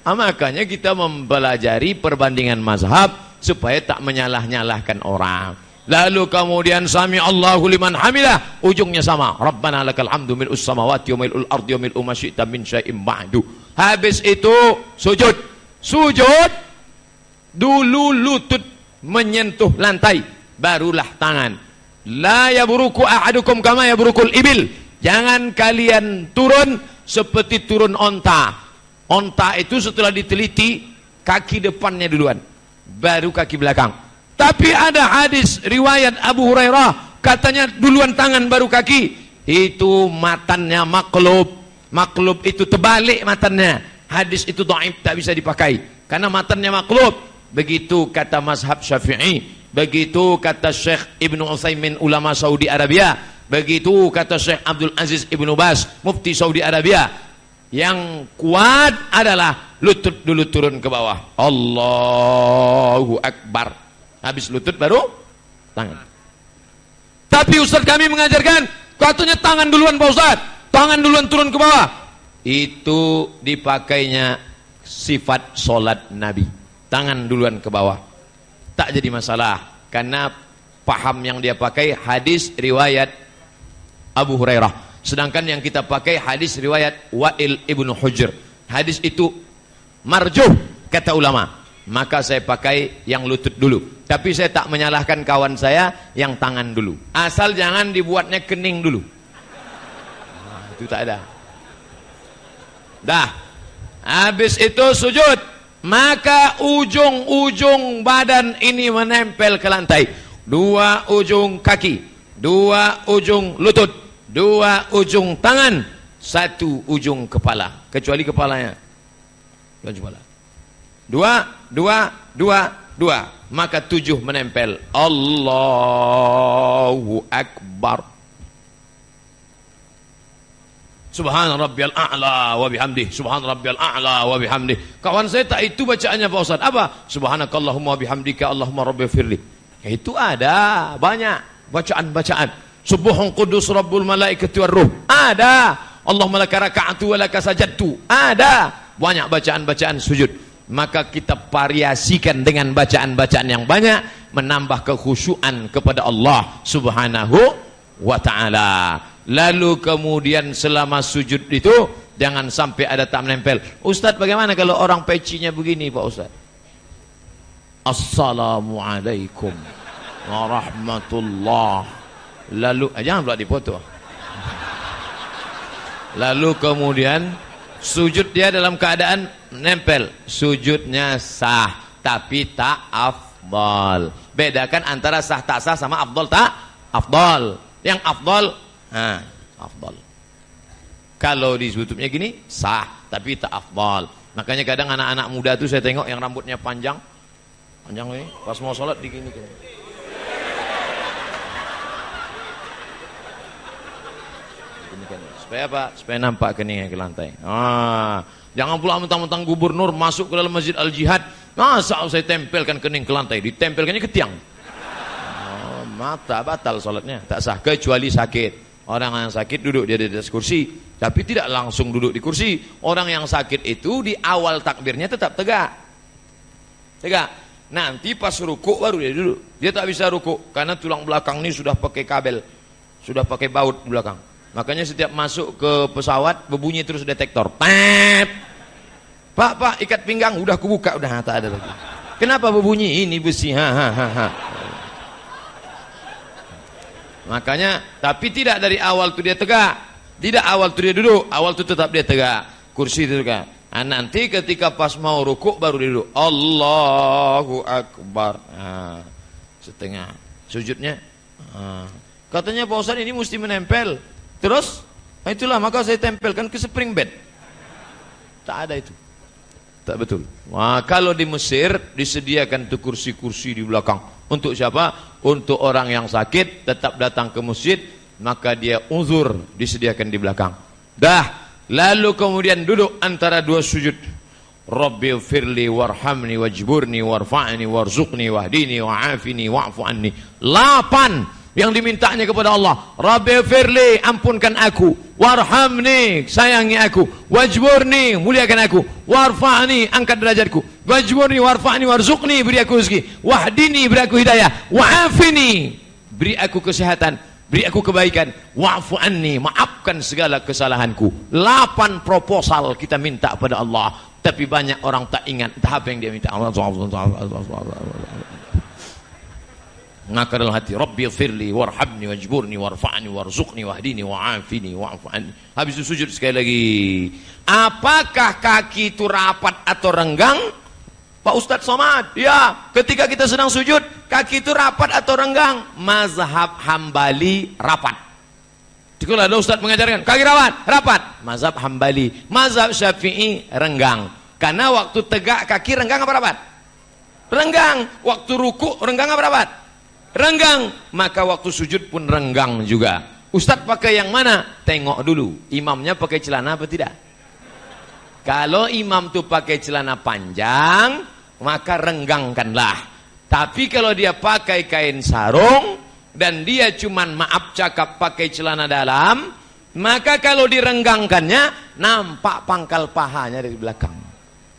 Makanya kita mempelajari perbandingan mazhab supaya tak menyalah-nyalahkan orang. Lalu kemudian Sami Allahu liman hamidah, ujungnya sama. Rabbana lakal hamdu mil'us samawati wa mil'ul ardi wa mil'u ma syi'ta min syai'in ba'du. Habis itu sujud. Sujud dulu lutut menyentuh lantai, barulah tangan. La yabruku ahadukum kama yabrukul ibil. Jangan kalian turun seperti turun onta. Onta itu setelah diteliti, kaki depannya duluan, baru kaki belakang. Tapi ada hadis riwayat Abu Hurairah, katanya duluan tangan baru kaki. Itu matannya maklub. Maklub itu terbalik matannya. Hadis itu dhaif, tak bisa dipakai karena matannya maklub. Begitu kata mazhab Syafi'i, begitu kata Syekh Ibnu Utsaimin ulama Saudi Arabia, begitu kata Syekh Abdul Aziz Ibnu Baz mufti Saudi Arabia. Yang kuat adalah lutut dulu turun ke bawah. Allahu Akbar. Habis lutut baru tangan. Tapi Ustaz kami mengajarkan katanya tangan duluan Pak Ustaz. Tangan duluan turun ke bawah. Itu dipakainya sifat solat Nabi. Tangan duluan ke bawah. Tak jadi masalah. Karena paham yang dia pakai hadis riwayat Abu Hurairah. Sedangkan yang kita pakai hadis riwayat Wa'il ibnu Hujr. Hadis itu marjuh kata ulama. Maka saya pakai yang lutut dulu. Tapi saya tak menyalahkan kawan saya yang tangan dulu. Asal jangan dibuatnya kening dulu. Nah, itu tak ada. Dah. Habis itu sujud. Maka ujung-ujung badan ini menempel ke lantai. Dua ujung kaki. Dua ujung lutut. Dua ujung tangan, satu ujung kepala, kecuali kepalanya. Dua, maka 7 menempel. Allahu Akbar. Subhana rabbiyal a'la wa bihamdih. Subhana rabbiyal a'la wa bihamdih. Kawan saya tak itu bacaannya Pak Ustaz. Apa? Subhanakallahumma bihamdika Allahumma rabbighfirli. Itu ada banyak bacaan-bacaan. Subuhun qudus rabbul malaikati warruh. Ada. Allahumma laka raka'atu wa laka sajadtu. Ada. Banyak bacaan-bacaan sujud. Maka kita variasikan dengan bacaan-bacaan yang banyak, menambah kekhusyuan kepada Allah Subhanahu wa ta'ala. Lalu kemudian selama sujud itu jangan sampai ada tak menempel. Ustaz, bagaimana kalau orang pecinya begini Pak Ustaz? Assalamualaikum warahmatullahi. Lalu jangan pula dipoto. Lalu kemudian sujud dia dalam keadaan nempel, sujudnya sah tapi tak afdal. Bedakan antara sah tak sah sama afdal tak afdal. Yang afdal afdal. Kalau disebutnya gini sah tapi tak afdal. Makanya kadang anak-anak muda tuh saya tengok yang rambutnya panjang ini pas mau sholat digini. Supaya apa? Supaya nampak keningnya ke lantai. Jangan pula mentang-mentang gubernur masuk ke dalam Masjid Al-Jihad, masa saya tempelkan kening ke lantai, ditempelkannya ke tiang. Mata batal sholatnya, tak sah kecuali sakit. Orang yang sakit duduk dia di atas kursi, tapi tidak langsung duduk di kursi. Orang yang sakit itu di awal takbirnya tetap tegak. Nanti pas rukuk baru dia duduk. Dia tak bisa rukuk karena tulang belakang ini sudah pakai kabel, sudah pakai baut di belakang. Makanya setiap masuk ke pesawat berbunyi terus detektor. Tep. Pak, ikat pinggang udah kubuka, udah tak ada lagi. Kenapa berbunyi? Ini besi. Makanya, tapi tidak dari awal tuh dia tegak. Tidak awal tuh dia duduk, awal tuh tetap dia tegak. Kursi itu tegak. Nanti ketika pas mau rukuk baru dia duduk. Allahu Akbar. Setengah. Sujudnya. Katanya Pak Ustaz ini mesti menempel. Terus, itulah maka saya tempelkan ke spring bed. Tak ada itu. Tak betul. Kalau di Mesir disediakan tuh kursi-kursi di belakang. Untuk siapa? Untuk orang yang sakit tetap datang ke masjid, maka dia uzur disediakan di belakang. Lalu kemudian duduk antara dua sujud. Rabbi firli warhamni wajburni warfa'ni warzuqni wahdini wa'afini wa'fu anni. 8 yang dimintanya kepada Allah. Rabbi firli, ampunkan aku, warhamni, sayangi aku, wajburni, muliakan aku, warfa'ni, angkat derajatku, wajburni warfa'ni warzuqni, beri aku rezeki, wahdini, beri aku hidayah, wa'afini, beri aku kesehatan, beri aku kebaikan, wa'fu anni, maafkan segala kesalahanku. 8 proposal kita minta pada Allah, tapi banyak orang tak ingat entah apa yang dia minta. Maka dalam hati, Rabbi firli warhamni wajburni warfa'ni warzuqni wahdini wa'afini wa'fu anni. Habis itu sujud sekali lagi. Apakah kaki itu rapat atau renggang? Pak Ustadz Somad, ya, ketika kita sedang sujud, kaki itu rapat atau renggang? Mazhab Hambali rapat. Jika ada Ustadz mengajarkan kaki rapat, mazhab Hambali. Mazhab Syafi'i renggang. Karena waktu tegak kaki renggang apa rapat? Renggang. Waktu ruku renggang apa rapat? Renggang. Maka waktu sujud pun renggang juga. Ustadz pakai yang mana? Tengok dulu imamnya pakai celana apa tidak. Kalau imam tuh pakai celana panjang, maka renggangkanlah. Tapi kalau dia pakai kain sarung dan dia cuman maaf cakap pakai celana dalam, maka kalau direnggangkannya nampak pangkal pahanya dari belakang.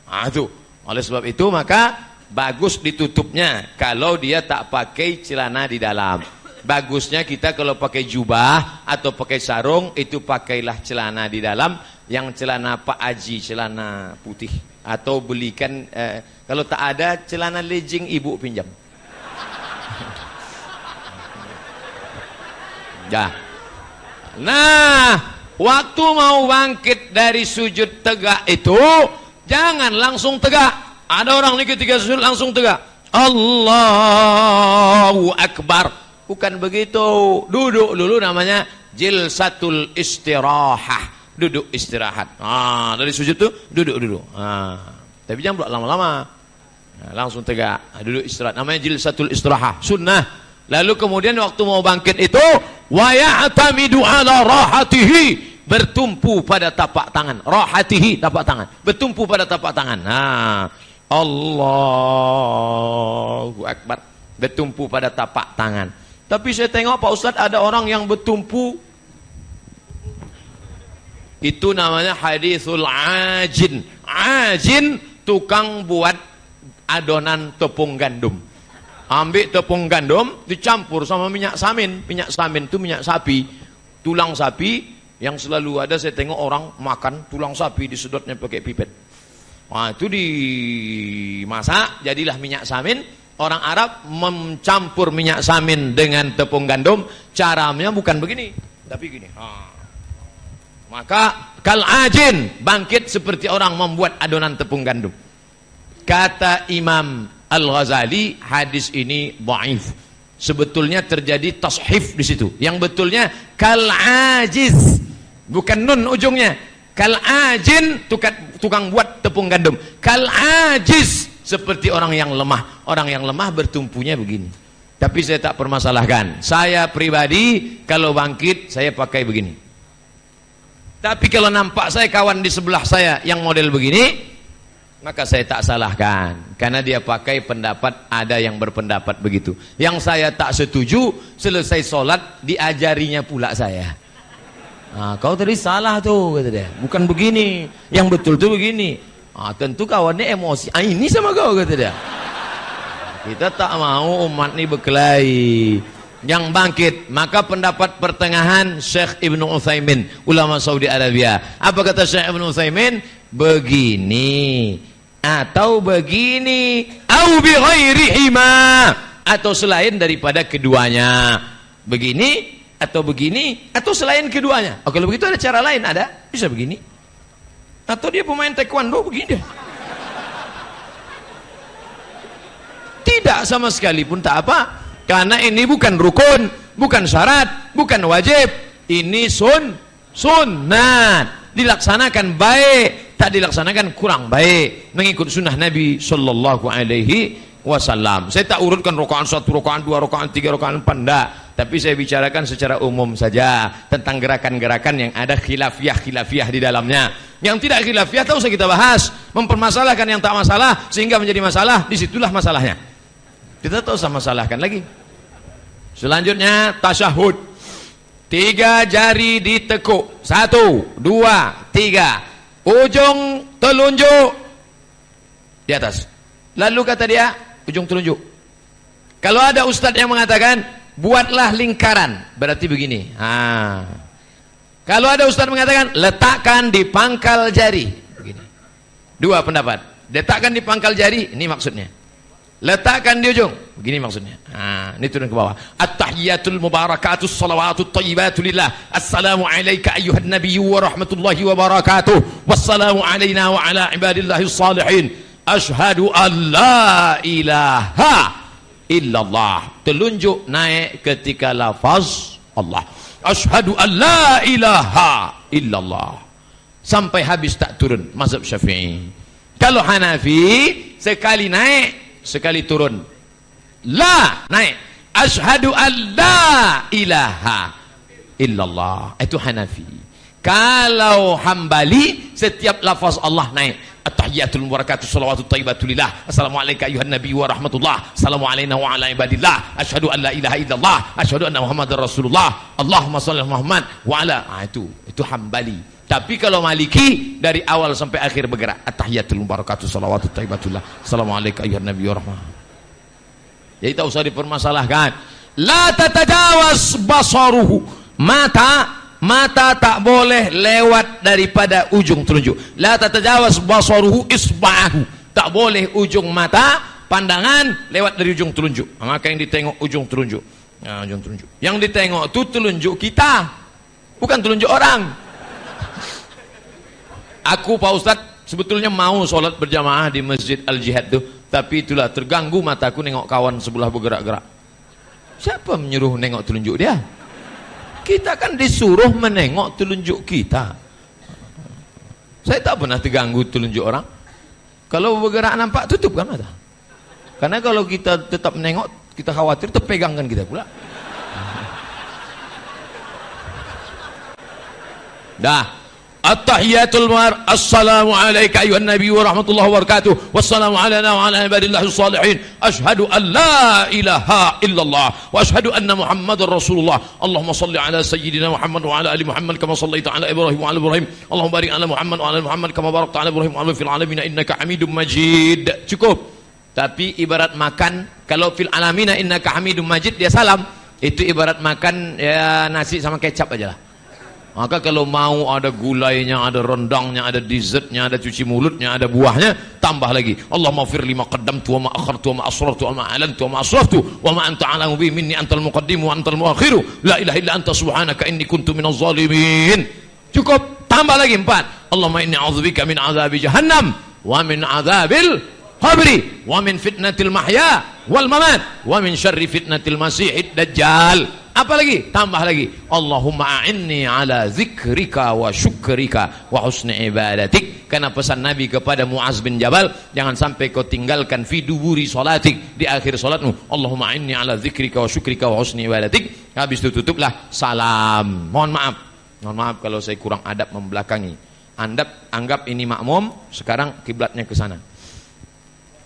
Nah, itu. Oleh sebab itu maka bagus ditutupnya kalau dia tak pakai celana di dalam. Bagusnya kita kalau pakai jubah atau pakai sarung itu pakailah celana di dalam, yang celana Pak Haji, celana putih, atau belikan kalau tak ada celana legging ibu pinjam. Ya. Nah, waktu mau bangkit dari sujud tegak itu jangan langsung tegak. Ada orang nih ketika sujud langsung tegak. Allahu Akbar. Bukan begitu. Duduk dulu, namanya jilsatul istirahah. Duduk istirahat. Dari sujud tuh duduk. Tapi jangan pula lama-lama. Langsung tegak. Duduk istirahat. Namanya jilsatul istirahah. Sunnah. Lalu kemudian waktu mau bangkit itu wa ya'tamidu ala rahatihi, bertumpu pada tapak tangan. Rahatihi, tapak tangan. Bertumpu pada tapak tangan. Allahu Akbar. Bertumpu pada tapak tangan. Tapi saya tengok Pak Ustadz ada orang yang bertumpu. Itu namanya hadisul ajin. Ajin tukang buat adonan tepung gandum. Ambil tepung gandum dicampur sama minyak samin. Minyak samin itu minyak sapi, tulang sapi yang selalu ada. Saya tengok orang makan tulang sapi disedotnya pakai pipet. Itu dimasak jadilah minyak samin. Orang Arab mencampur minyak samin dengan tepung gandum. Caranya bukan begini, tapi gini. Maka kal ajin, bangkit seperti orang membuat adonan tepung gandum. Kata Imam Al-Ghazali, hadis ini dhaif. Sebetulnya terjadi tashif di situ. Yang betulnya kal ajiz, bukan nun ujungnya. Kal ajin, tukang buat tepung gandum. Kal ajiz, seperti orang yang lemah. Orang yang lemah bertumpunya begini. Tapi saya tak permasalahkan. Saya pribadi kalau bangkit saya pakai begini. Tapi kalau nampak saya kawan di sebelah saya yang model begini, maka saya tak salahkan. Karena dia pakai pendapat, ada yang berpendapat begitu. Yang saya tak setuju, selesai sholat diajarinya pula saya. Kau tadi salah tuh, kata dia. Bukan begini. Yang betul tuh begini. Tentu kawannya emosi. Ini sama kau, kata dia. Kita tak mau umat ini berkelahi. Yang bangkit, maka pendapat pertengahan Syekh Ibnu Utsaimin, ulama Saudi Arabia. Apa kata Syekh Ibnu Utsaimin? Begini atau begini, au bi ghairihima, atau selain daripada keduanya. Begini atau begini atau selain keduanya. Kalau begitu ada cara lain, ada? Bisa begini. Atau dia pemain taekwondo begini. Tidak sama sekali pun tak apa. Karena ini bukan rukun, bukan syarat, bukan wajib. Ini sunnat. Dilaksanakan baik, tak dilaksanakan kurang baik. Mengikut sunnah Nabi sallallahu alaihi wasallam. Saya tak urutkan rakaat 1, rakaat 2, rakaat 3, rakaat 4, enggak. Tapi saya bicarakan secara umum saja tentang gerakan-gerakan yang ada khilafiyah di dalamnya. Yang tidak khilafiyah tak usah kita bahas. Mempermasalahkan yang tak masalah sehingga menjadi masalah, disitulah masalahnya. Kita tak usah masalahkan lagi. Selanjutnya tasyahud. 3 jari ditekuk. 1, 2, 3. Ujung telunjuk di atas. Lalu kata dia, ujung telunjuk. Kalau ada ustadz yang mengatakan buatlah lingkaran, berarti begini. Kalau ada ustadz mengatakan letakkan di pangkal jari, begini. 2 pendapat. Letakkan di pangkal jari, ini maksudnya. Letakkan di ujung, begini maksudnya. Ini turun ke bawah. At-tahiyyatul mubarakatus salawatut thayyibatul lillah. Assalamu alayka ayyuhan nabiyyu wa rahmatullahi wa barakatuh. Wassalamu alayna wa ala ibadillahis salihin. Asyhadu an la ilaha illallah. Telunjuk naik ketika lafaz Allah. Asyhadu an la ilaha illallah. Sampai habis tak turun. Mazhab Syafi'i. Kalau Hanafi sekali naik sekali turun. La naik. Asyhadu an la ilaha illallah. Itu Hanafi. Kalau Hambali, setiap lafaz Allah naik. At-tahiyatul mubarakatuh shalawatut thayyibatulillah. Assalamualaikum ayuhan nabi wa rahmatullah. Assalamualaikum wa ala ibadillah. Asyhadu an la ilaha illallah. Asyhadu anna Muhammadar Rasulullah. Allahumma shalli ala Muhammad wa ala. Itu Hambali. Tapi kalau Maliki dari awal sampai akhir bergerak. At-tahiyatul mubarakatuh shalawatut thayyibatulillah. Assalamualaikum ayuhan nabi wa rahmatullah. Jadi tak usah dipermasalahkan. La tatajawaz basaruhu. Mata tak boleh lewat daripada ujung telunjuk. La tatajawaz basaruhu isba'ahu. Tak boleh ujung mata, pandangan lewat dari ujung telunjuk. Maka yang ditengok ujung telunjuk. Nah, ujung telunjuk. Yang ditengok itu telunjuk kita, bukan telunjuk orang. Aku Pak Ustadz sebetulnya mau sholat berjamaah di Masjid Al-Jihad tuh, tapi itulah terganggu mataku nengok kawan sebelah bergerak-gerak. Siapa menyuruh nengok telunjuk dia? Kita kan disuruh menengok telunjuk kita. Saya tak pernah terganggu telunjuk orang. Kalau bergerak nampak, tutup kan mata. Karena kalau kita tetap menengok, kita khawatir terpegangkan kita pula. Dah. At-tahiyatul mar. Assalamu alayka ayuhan nabi wa rahmatullahi wa barakatuh. Wassalamu alana wa ala ibadillahi salihin. Ashhadu an la ilaha illallah wa ashhadu anna Muhammadar Rasulullah. Allahumma salli ala sayyidina Muhammad wa ala ali Muhammad kama sallaita ala Ibrahim wa ala Ibrahim. Allahumma barik ala Muhammad wa ala Muhammad kama barakta ala Ibrahim wa ala fil alamin innaka Hamidum Majid. Cukup. Tapi ibarat makan, kalau fil alamin innaka Hamidum Majid dia salam. Itu ibarat makan ya nasi sama kecap aja lah. Maka kalau mau ada gulainya, ada rendangnya, ada dessertnya, ada cuci mulutnya, ada buahnya, tambah lagi. Allahumma fir lima qaddamtu wa ma akhartu wa ma asrartu wa ma alantu wa ma asraftu wa ma anta alamu bi minni antal muqaddimu wa antal muakhiru la ilaha illa anta subhanaka inni kuntu minaz zalimin. Cukup, tambah lagi 4. Allahumma inni a'udzubika min azabi jahannam wa min azabil qabri wa min fitnatil mahya wal mamat wa min syarri fitnatil masiihid dajjal. Apa lagi? Tambah lagi. Allahumma a'inni ala zikrika wa syukrika wa husni ibadatik. Karena pesan Nabi kepada Muaz bin Jabal, jangan sampai kau tinggalkan fi duburi salatik, di akhir salatmu. Allahumma a'inni ala zikrika wa syukrika wa husni ibadatik. Habis itu tutuplah salam. Mohon maaf kalau saya kurang adab membelakangi. Anggap ini makmum, sekarang kiblatnya ke sana.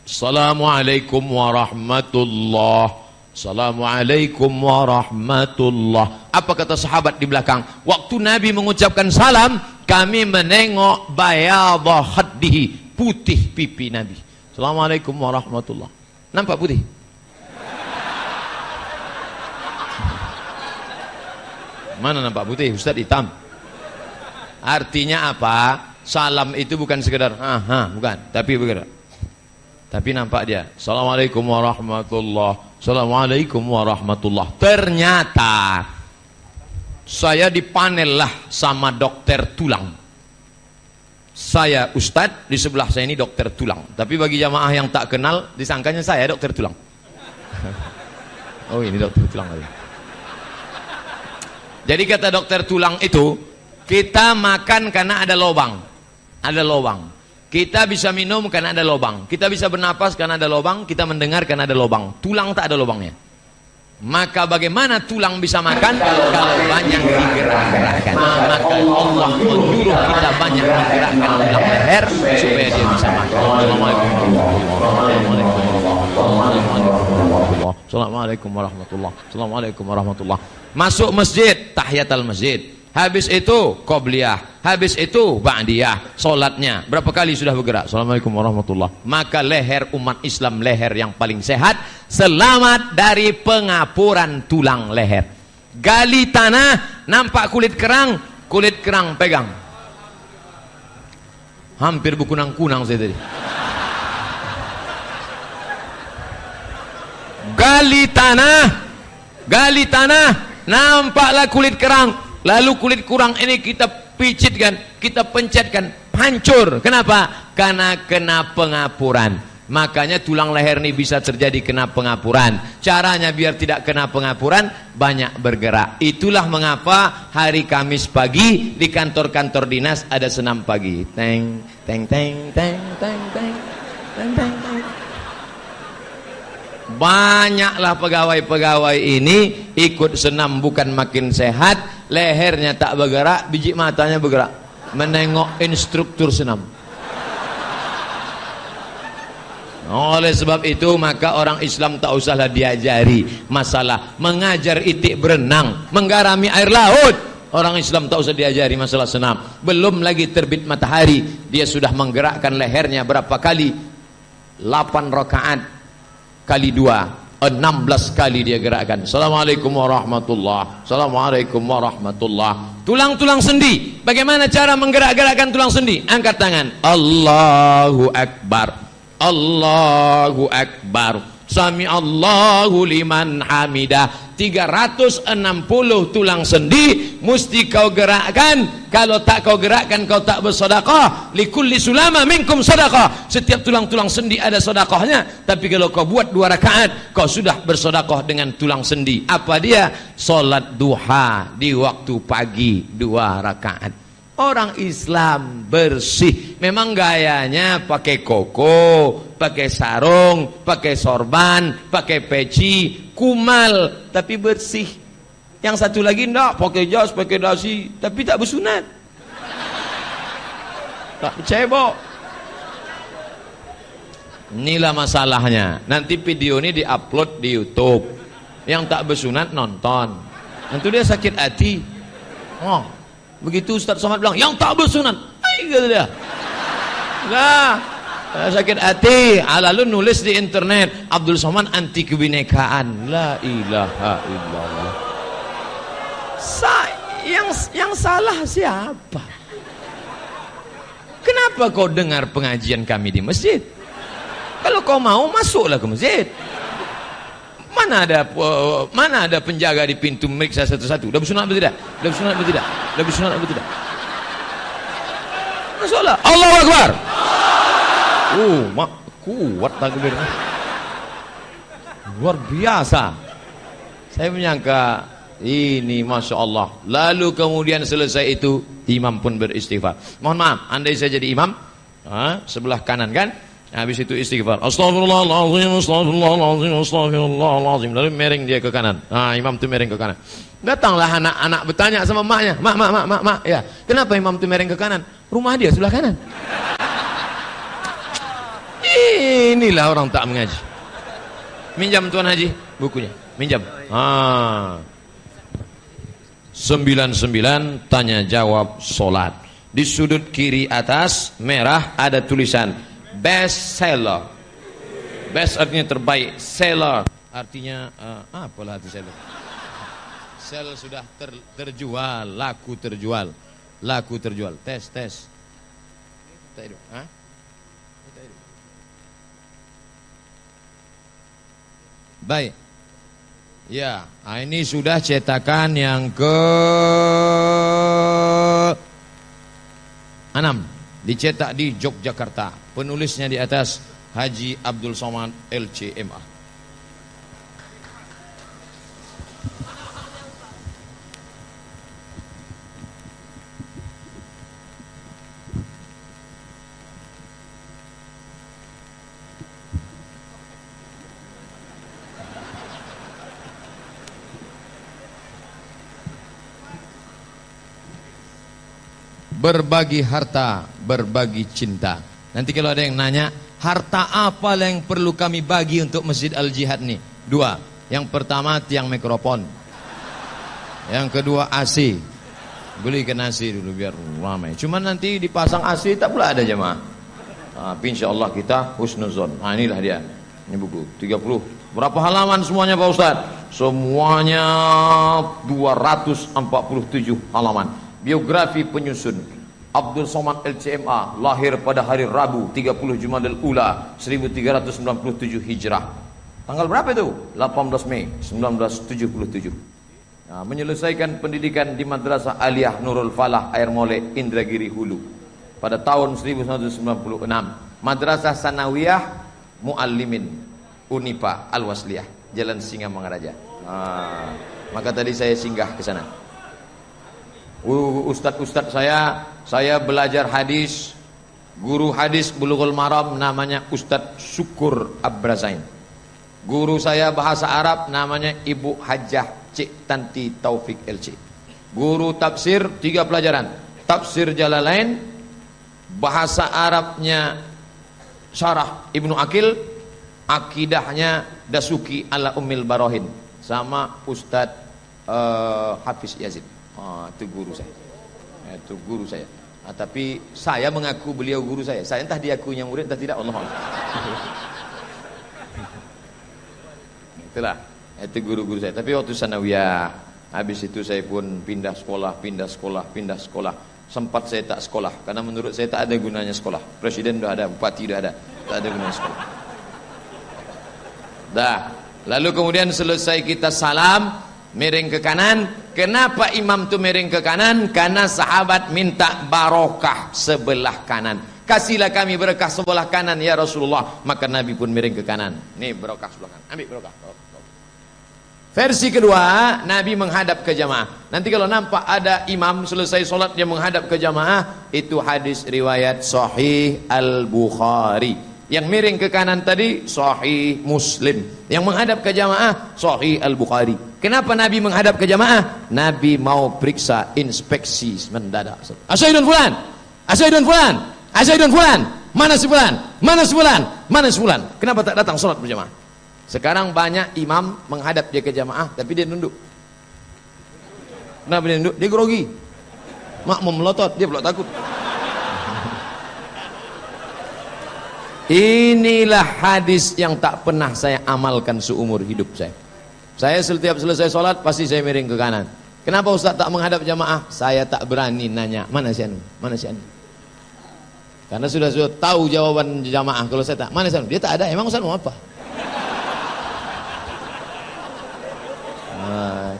Assalamualaikum warahmatullahi. Assalamualaikum warahmatullah. Apa kata sahabat di belakang? Waktu Nabi mengucapkan salam, kami menengok bayadha khaddihi, putih pipi Nabi. Assalamualaikum warahmatullah. Nampak putih? Mana nampak putih? Ustaz hitam. Artinya apa? Salam itu bukan sekedar bukan, tapi bergerak. Tapi nampak dia. Assalamualaikum warahmatullah. Assalamualaikum warahmatullah. Ternyata saya dipanel lah sama dokter tulang. Saya ustadz, di sebelah saya ini dokter tulang. Tapi bagi jamaah yang tak kenal, disangkanya saya dokter tulang. Oh ini dokter tulang lagi. Jadi kata dokter tulang itu, kita makan karena ada lubang. Ada lubang. Kita bisa minum karena ada lubang. Kita bisa bernapas karena ada lubang. Kita mendengar karena ada lubang. Tulang tak ada lubangnya. Maka bagaimana tulang bisa makan kalau banyak digerak-gerakkan? Maka Allah menyuruh kita banyak menggerakkan tulang leher supaya dia bisa makan. Assalamualaikum warahmatullah. Assalamualaikum warahmatullah. Masuk masjid, tahiyatul masjid. Habis itu qobliyah, habis itu ba'diyah. Solatnya berapa kali sudah bergerak? Assalamualaikum warahmatullah. Maka leher umat Islam, leher yang paling sehat, selamat dari pengapuran tulang leher. Gali tanah, nampak kulit kerang pegang. Hampir berkunang-kunang saya tadi. Gali tanah, nampaklah kulit kerang. Lalu kulit kurang ini kita picitkan, kita pencetkan, hancur. Kenapa? Karena kena pengapuran. Makanya tulang leher ini bisa terjadi kena pengapuran. Caranya biar tidak kena pengapuran, banyak bergerak. Itulah mengapa hari Kamis pagi di kantor-kantor dinas ada senam pagi. Teng, teng, teng, teng, teng, teng, teng, teng, teng. Banyaklah pegawai-pegawai ini ikut senam, bukan makin sehat, lehernya tak bergerak, biji matanya bergerak, menengok instruktur senam. Oleh sebab itu maka orang Islam tak usahlah diajari masalah mengajar itik berenang, menggarami air laut. Orang Islam tak usah diajari masalah senam. Belum lagi terbit matahari, dia sudah menggerakkan lehernya berapa kali? 8 rakaat kali 2, 16 kali dia gerakkan. Assalamualaikum warahmatullah. Assalamualaikum warahmatullah. Tulang-tulang sendi, bagaimana cara menggerak-gerakkan tulang sendi? Angkat tangan, Allahu Akbar, Allahu Akbar, Sami Allahu liman hamidah. 360 tulang sendi mesti kau gerakkan. Kalau tak kau gerakkan, kau tak bersedekah. Likulli sulama minkum sedekah. Setiap tulang-tulang sendi ada sedekahnya. Tapi kalau kau buat 2 rakaat, kau sudah bersedekah dengan tulang sendi. Apa dia? Solat duha di waktu pagi 2 rakaat. Orang Islam bersih. Memang gayanya pakai koko, pakai sarung, pakai sorban, pakai peci, kumal, tapi bersih. Yang satu lagi enggak, pakai jas, pakai dasi, tapi tak bersunat. Tak cebok. Inilah masalahnya. Nanti video ini diupload di YouTube. Yang tak bersunat nonton. Nanti dia sakit hati. Oh, begitu Ustaz Somad bilang, yang tak bersunat, kata dia. Nah, sakit hati. Lalu nulis di internet, Abdul Somad anti kebinekaan. La ilaha illallah. Yang salah siapa? Kenapa kau dengar pengajian kami di masjid? Kalau kau mau, masuklah ke masjid. Mana ada penjaga di pintu meriksa satu-satu. Dah bersunat atau tidak? Dah bersunat atau tidak? Dah bersunat atau tidak? Masuklah. Allahu Akbar. Kuat takbir. Luar biasa. Saya menyangka ini Masya Allah. Lalu kemudian selesai itu imam pun beristighfar. Mohon maaf, andai saya jadi imam, sebelah kanan kan, habis itu istighfar, Astagfirullahaladzim, Astagfirullahaladzim, Astagfirullahaladzim. Lalu mereng dia ke kanan. Imam tu mereng ke kanan. Datanglah anak-anak bertanya sama maknya, mak, ya, kenapa imam tu mereng ke kanan? Rumah dia sebelah kanan. Inilah orang tak mengaji. Minjam Tuan Haji bukunya, minjam. 99 tanya jawab solat. Di sudut kiri atas merah ada tulisan best seller. Best artinya terbaik, seller artinya apalah arti seller. Sell sudah terjual, laku terjual. Laku terjual. Tes. Tak hidup. Baik. Ya, ini sudah cetakan yang ke-6, dicetak di Yogyakarta. Penulisnya di atas Haji Abdul Somad LCMA. Berbagi harta, berbagi cinta. Nanti kalau ada yang nanya, harta apa yang perlu kami bagi untuk Masjid Al-Jihad nih? 2. Yang pertama tiang mikrofon. Yang kedua AC. Belikan AC dulu biar ramai. Cuman nanti dipasang AC tak pula ada jemaah. Tapi insya Allah kita husnuzon. Inilah dia. Ini buku 30. Berapa halaman semuanya Pak Ustadz? Semuanya 247 halaman. Biografi penyusun Abdul Somad LCMA, lahir pada hari Rabu 30 Jumadil Ula 1397 Hijrah. Tanggal berapa itu? 18 Mei 1977. Menyelesaikan pendidikan di Madrasah Aliyah Nurul Falah Air Molek Indragiri Hulu pada tahun 1996. Madrasah Sanawiyah Muallimin Unipa Al-Wasliyah, Jalan Singa Mangaraja. Maka tadi saya singgah ke sana. Ustadz saya belajar hadis, guru hadis Bulughul Maram namanya Ustadz Syukur Abrazain. Guru saya bahasa Arab namanya Ibu Hajjah Cik Tanti Taufik LC. Guru tafsir 3 pelajaran. Tafsir Jalalain, bahasa Arabnya Syarah Ibnu Aqil, akidahnya Dasuki ala Ummil Barohin, sama Ustadz Hafiz Yazid. Itu guru saya. Itu guru saya. Tapi saya mengaku beliau guru saya. Saya entah dia akunya murid entah tidak, Allah Allah. Itulah. Itu guru-guru saya. Tapi waktu sanawiyah, habis itu saya pun pindah sekolah. Sempat saya tak sekolah karena menurut saya tak ada gunanya sekolah. Presiden sudah ada, bupati sudah ada, tak ada gunanya sekolah. Dah. Lalu kemudian selesai kita salam, miring ke kanan. Kenapa imam tu miring ke kanan? Karena sahabat minta barokah sebelah kanan. Kasihlah kami berkah sebelah kanan ya Rasulullah. Maka Nabi pun miring ke kanan. Nih barokah sebelah kanan. Ambil barokah. Versi kedua, Nabi menghadap ke jamaah. Nanti kalau nampak ada imam selesai solat dia menghadap ke jamaah, itu hadis riwayat Sahih Al-Bukhari. Yang miring ke kanan tadi Sahih Muslim. Yang menghadap ke jamaah Sahih Al-Bukhari. Kenapa Nabi menghadap ke jamaah? Nabi mau periksa, inspeksi mendadak. Asyhadun fulan, asyhadun fulan, asyhadun fulan. Mana si fulan? Mana si fulan? Mana si fulan? Kenapa tak datang solat berjamaah? Sekarang banyak imam menghadap dia ke jamaah tapi dia nunduk. Kenapa dia nunduk? Dia grogi. Makmum melotot, dia pula takut. Inilah hadis yang tak pernah saya amalkan seumur hidup saya. Saya setiap selesai sholat pasti saya miring ke kanan. Kenapa Ustaz tak menghadap jamaah? Saya tak berani nanya, mana si anu? Mana si anu? Karena sudah tahu jawaban jamaah kalau saya tak. Mana si anu? Dia tak ada, emang Ustaz mau apa?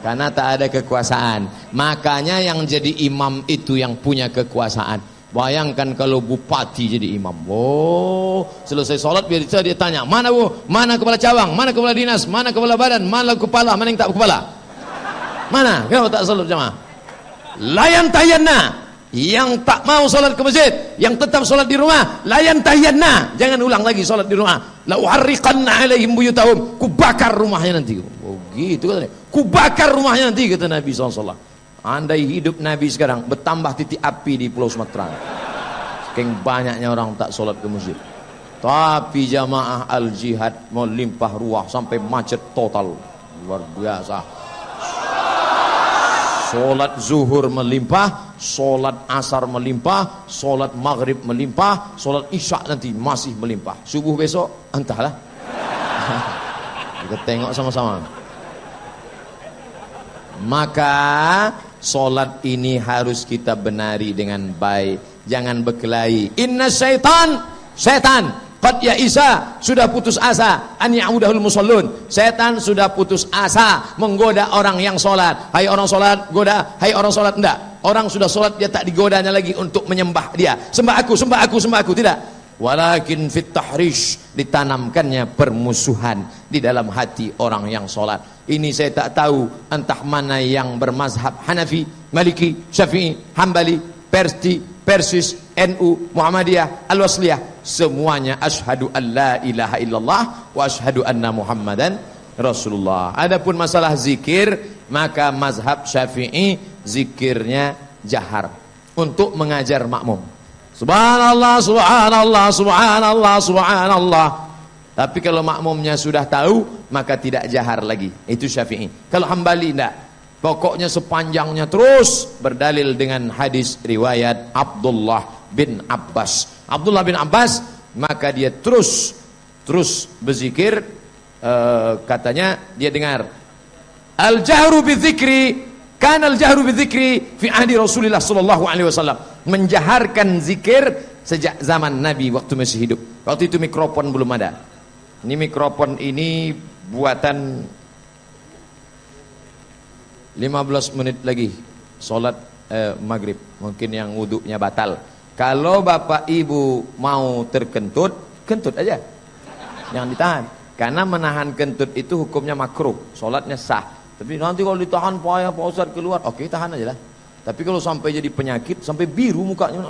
Karena tak ada kekuasaan. Makanya yang jadi imam itu yang punya kekuasaan. Bayangkan kalau bupati jadi imam. Oh, selesai sholat biasa dia tanya, mana bu? Mana kepala cabang? Mana kepala dinas? Mana kepala badan? Mana kepala? Mana yang tak kepala? Mana? Kenapa tak sholat jamaah? Layan tayanna. Yang tak mau sholat ke masjid, yang tetap sholat di rumah, layan tayanna. Jangan ulang lagi sholat di rumah. La uharriqanna alaihim buyutahum. Kubakar rumahnya nanti. Oh gitu katanya. Kubakar rumahnya nanti kata Nabi SAW. Andai hidup Nabi sekarang bertambah titik api di Pulau Sumatera. Saking banyaknya orang tak sholat ke masjid. Tapi jamaah al-jihad melimpah ruah sampai macet total. Luar biasa. Sholat zuhur melimpah, sholat asar melimpah, sholat maghrib melimpah, sholat isya nanti masih melimpah. Subuh besok entahlah. Kita tengok sama-sama. Maka solat ini harus kita benari dengan baik. Jangan berkelahi. Inna syaitan, setan qad ya'isa, sudah putus asa an ya'udahul musallun. Setan sudah putus asa menggoda orang yang solat. Hai orang solat, goda. Hai orang solat, enggak. Orang sudah solat dia tak digodanya lagi untuk menyembah dia. Sembah aku, sembah aku, sembah aku. Tidak. Walakin fit tahrish, ditanamkannya permusuhan di dalam hati orang yang solat. Ini saya tak tahu entah mana yang bermazhab Hanafi, Maliki, Syafi'i, Hambali, Persis, NU, Muhammadiyah, Al-Wasliyah, semuanya asyhadu an la ilaha illallah wa asyhadu anna Muhammadan Rasulullah. Adapun masalah zikir, maka mazhab Syafi'i zikirnya jahar untuk mengajar makmum. Subhanallah, subhanallah, subhanallah, subhanallah. Tapi kalau makmumnya sudah tahu, maka tidak jahar lagi. Itu Syafi'i. Kalau Hambali tidak. Pokoknya sepanjangnya terus berdalil dengan hadis riwayat Abdullah bin Abbas. Abdullah bin Abbas, maka dia terus berzikir. Katanya dia dengar al-jahru bidzikri, kan al-jahru bidzikri fi ahdi Rasulullah sallallahu alaihi wasallam. Menjaharkan zikir sejak zaman Nabi waktu masih hidup. Waktu itu mikrofon belum ada. Ini mikrofon ini buatan 15 menit lagi sholat maghrib. Mungkin yang wuduknya batal. Kalau bapak ibu mau terkentut, kentut aja, jangan ditahan. Karena menahan kentut itu hukumnya makruh, sholatnya sah. Tapi nanti kalau ditahan payah Pak Ustaz keluar, oke tahan aja lah. Tapi kalau sampai jadi penyakit, sampai biru mukanya,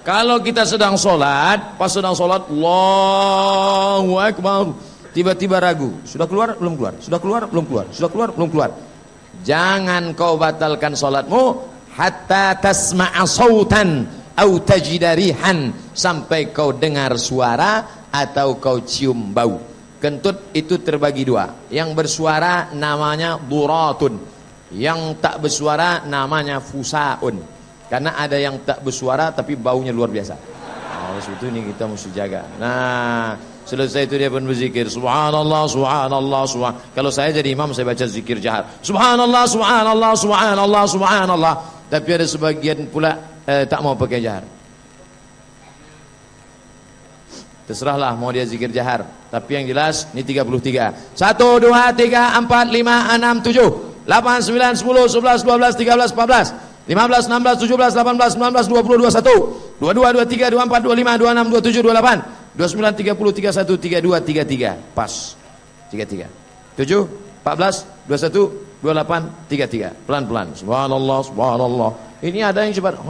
kalau kita sedang sholat, pas sedang sholat, Allahu Akbar, tiba-tiba ragu, sudah keluar belum keluar, sudah keluar belum keluar, sudah keluar belum keluar. Jangan kau batalkan salatmu hatta tasma'a sautan au tajida rihan, sampai kau dengar suara atau kau cium bau. Kentut itu terbagi dua, yang bersuara namanya duratun, yang tak bersuara namanya fusaun. Karena ada yang tak bersuara tapi baunya luar biasa. Oh, itu ini kita mesti jaga. Nah, selesai itu dia pun berzikir subhanallah subhanallah subhanallah. Kalau saya jadi imam saya baca zikir jahar. Subhanallah subhanallah subhanallah subhanallah. Tapi ada sebagian pula tak mau pakai jahar. Terserahlah mau dia zikir jahar. Tapi yang jelas ini 33. 1 2 3 4 5 6 7 8 9 10 11 12 13 14 15, 16, 17, 18, 19, 20, 21, 22, 23, 24, 25, 26, 27, 28, 29, 30, 31, 32, 33. Pas. 33. 7, 14, 21, 28, 33. Pelan-pelan. Subhanallah, subhanallah. Ini ada yang cepat.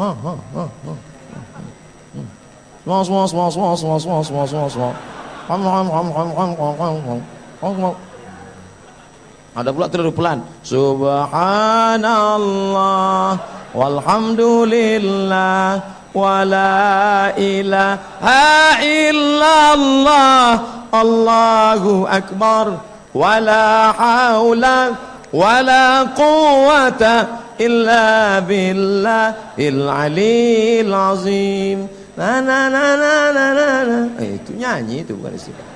Ada pula terlalu pelan. Subhanallah walhamdulillah wala ilaha illallah Allahu akbar wala haula wala quwata illa billahil aliyil azim. Itu nyanyi itu bukan istighfar.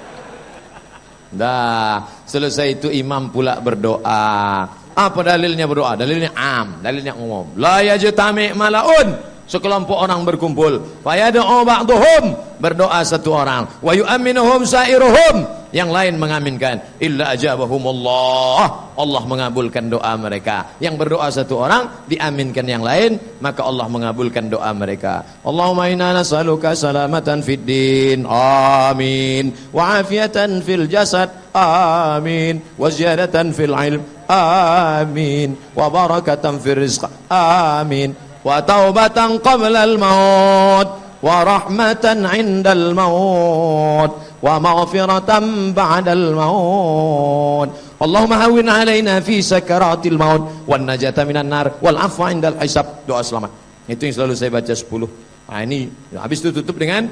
Dah, selesai itu imam pula berdoa. Apa dalilnya berdoa? Dalilnya am, dalilnya umum. La yajtami' malaun, sekelompok orang berkumpul. Fayad'u ba'dhum, berdoa satu orang. Wa yu'minuhum sa'iruhum, yang lain mengaminkan. Illa ajabahumullah, Allah mengabulkan doa mereka. Yang berdoa satu orang diaminkan yang lain, maka Allah mengabulkan doa mereka. Allahumma inna nas'aluka salamatan fid din, amin, wa afiatan fil jasad, amin, wa ziyadatan fil ilm, amin, wa barakatan fil rizq, amin, wa taubatan qabla al maut, wa rahmatan 'indal maut, wa maghfiratan ba'dal maut. Allahumma hawwin 'alaina fi sakaratil maut wan najata minan nar wal 'afwa 'indal hisab. Doa selamat. Itu yang selalu saya baca 10. Nah, ini habis itu tutup dengan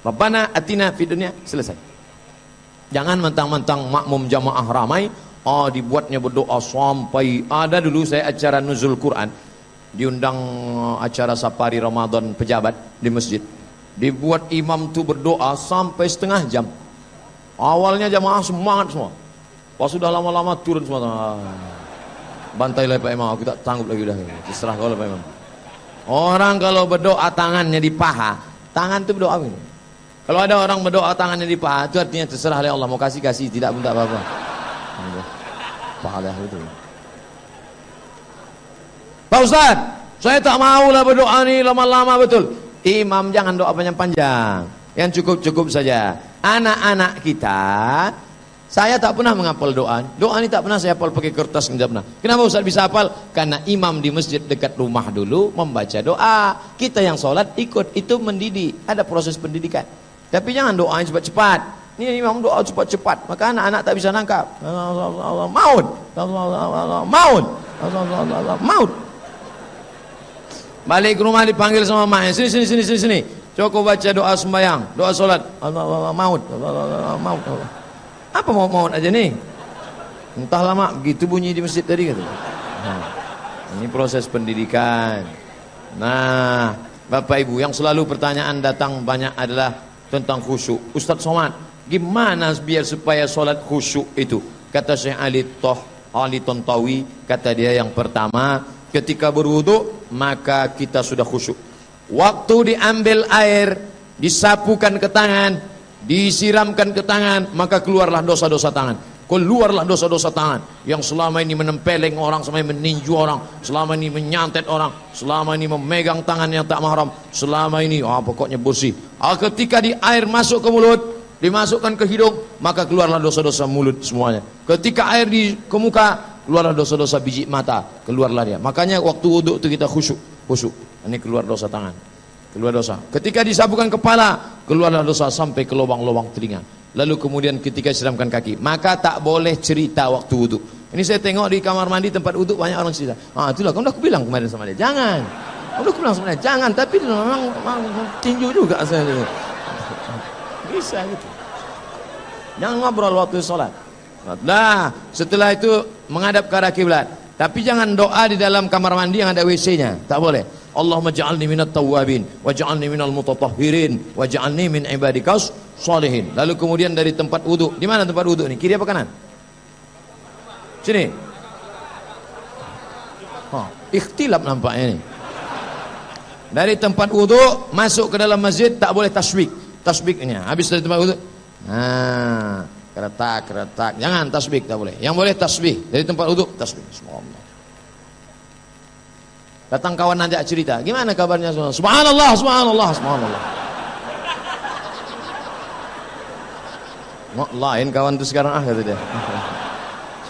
Rabbana atina fid dunya, selesai. Jangan mentang-mentang makmum jamaah ramai, dibuatnya berdoa sampai ada dulu saya acara nuzul Quran, diundang acara safari Ramadan pejabat di masjid. Dibuat imam tu berdoa sampai setengah jam. Awalnya jamaah semangat semua. Pas sudah lama-lama turun semua. Bantailah Pak Imam, aku tak sanggup lagi udah. Terserah kau lah Pak Imam. Orang kalau berdoa tangannya di paha, tangan tu berdoa begini. Kalau ada orang berdoa tangannya di paha, itu artinya terserah oleh Allah, mau kasih tidak minta apa-apa. Pahala itu. Pak Ustaz, saya tak maulah berdoa ni lama-lama betul. Imam jangan doa panjang-panjang, yang cukup-cukup saja. Anak-anak kita, saya tak pernah menghafal doa. Doa ini tak pernah saya hafal pakai kertas, tidak pernah. Kenapa Ustaz bisa hafal? Karena imam di masjid dekat rumah dulu membaca doa. Kita yang sholat ikut, itu mendidik. Ada proses pendidikan. Tapi jangan doanya cepat-cepat. Ini imam doa cepat-cepat, maka anak-anak tak bisa nangkap. Maut, maut, maut. Balik ke rumah dipanggil sama maknya, sini. Coba baca doa sembahyang, doa solat. Maut, maut. Apa maut aja nih? Entah lama, begitu bunyi di masjid tadi kata. Ini proses pendidikan. Nah, Bapak Ibu, yang selalu pertanyaan datang banyak adalah tentang khusyuk. Ustaz Somad, gimana biar supaya solat khusyuk itu? Kata Syekh Ali Tontawi, kata dia yang pertama, ketika berwudu maka kita sudah khusyuk. Waktu diambil air, disapukan ke tangan, disiramkan ke tangan, maka keluarlah dosa-dosa tangan. Keluarlah dosa-dosa tangan yang selama ini menempeleng orang, selama ini meninju orang, selama ini menyantet orang, selama ini memegang tangan yang tak mahram, selama ini pokoknya bersih. Ketika di air masuk ke mulut, dimasukkan ke hidung, maka keluarlah dosa-dosa mulut semuanya. Ketika air ke muka, keluarlah dosa-dosa biji mata, keluarlah dia. Makanya waktu wudhu itu kita khusyuk. Ini keluar dosa tangan, keluar dosa. Ketika disapukan kepala, keluarlah dosa sampai ke lubang-lubang telinga. lalu kemudian ketika siramkan kaki, maka tak boleh cerita waktu wudhu. Ini saya tengok di kamar mandi tempat wudhu banyak orang cerita. Itulah, udah aku bilang kemarin sama dia, jangan. Udah aku bilang sama dia, jangan. Tapi memang tinju juga saya. Bisa gitu. Jangan ngobrol waktu sholat. Nah, setelah itu menghadap ke arah kiblat. Tapi jangan doa di dalam kamar mandi yang ada WC-nya, tak boleh. Allahumma ja'alni minat tawwabin waj'alni minal mutatahhirin waj'alni min ibadikas sholihin. Lalu kemudian dari tempat wudu. Di mana tempat wudu ini? Kiri apa kanan? Sini. Ikhtilaf nampaknya ini. Dari tempat wudu masuk ke dalam masjid tak boleh tasbih. Tasbihnya habis dari tempat wudu. Keretak. Jangan tasbih, tak boleh. Yang boleh tasbih dari tempat wudu, tasbih. Subhanallah. Datang kawan ajak cerita, gimana kabarnya? Subhanallah. Lain kawan itu sekarang kata dia.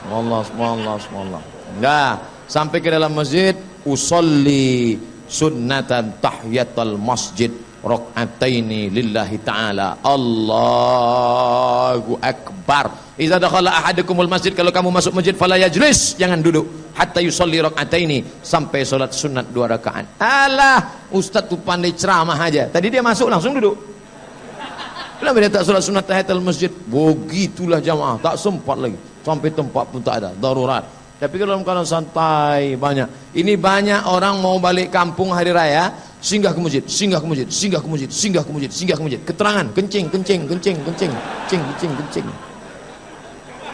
Subhanallah. Enggak, sampai ke dalam masjid, usolli sunnatan tahiyatul masjid rakaataini lillahi ta'ala. Allahu akbar. Idza dakhala ahadukumul masjid, kalau kamu masuk masjid fala yajlis, jangan duduk hatta yusolli rakaataini, sampai salat sunat 2 rakaat. Alah, ustaz tuh pandai ceramah aja. Tadi dia masuk langsung duduk. Kenapa dia tak salat sunat tahiyatul masjid? Begitulah jamaah, tak sempat lagi. Sampai tempat pun tak ada, darurat. Tapi kalau dalam keadaan santai banyak. Ini banyak orang mau balik kampung hari raya, singgah ke masjid. Keterangan, kencing.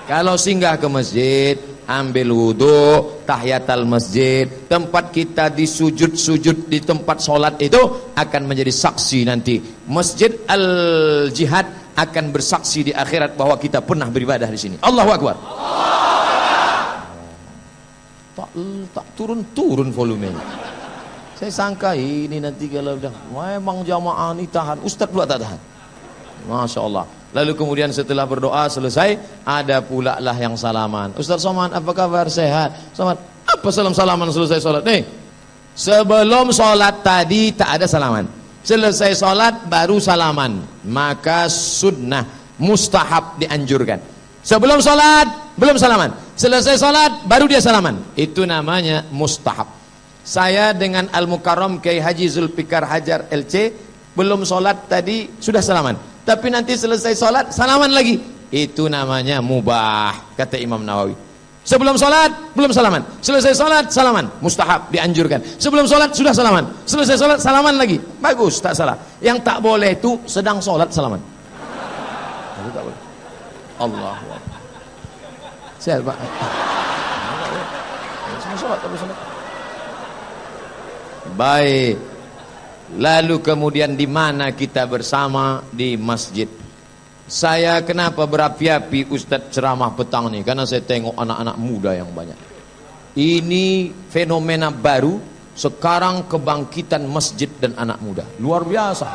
Kalau singgah ke masjid, ambil wudu, tahiyatul masjid, tempat kita disujud di tempat sholat itu akan menjadi saksi nanti. Masjid Al-Jihad akan bersaksi di akhirat bahwa kita pernah beribadah di sini. Allahu Akbar. Tak turun volumenya. Saya sangka ini nanti kalau udah memang jamaah ini tahan, ustaz pula tak tahan. Masya Allah. Lalu kemudian setelah berdoa selesai, ada pula lah yang salaman. Ustaz Somad, apa kabar? Sehat? Somad, apa salaman selesai sholat? Nih, sebelum sholat tadi tak ada salaman. Selesai sholat baru salaman. Maka sunnah, mustahab, dianjurkan. Sebelum sholat belum salaman, selesai sholat baru dia salaman. Itu namanya mustahab. Saya dengan Al-Mukarram Kiai Haji Zulfikar Hajar LC, belum sholat tadi sudah salaman, tapi nanti selesai sholat salaman lagi. Itu namanya mubah, kata Imam Nawawi. Sebelum sholat belum salaman, selesai sholat salaman, mustahab, dianjurkan. Sebelum sholat sudah salaman, selesai sholat salaman lagi, bagus, tak salah. Yang tak boleh itu sedang sholat salaman. Itu tak boleh. Allah. Sehat Pak. Baik. Lalu kemudian di mana kita bersama? Di masjid. Saya kenapa berapi-api Ustadz ceramah petang nih? Karena saya tengok anak-anak muda yang banyak. Ini fenomena baru sekarang, kebangkitan masjid dan anak muda. Luar biasa.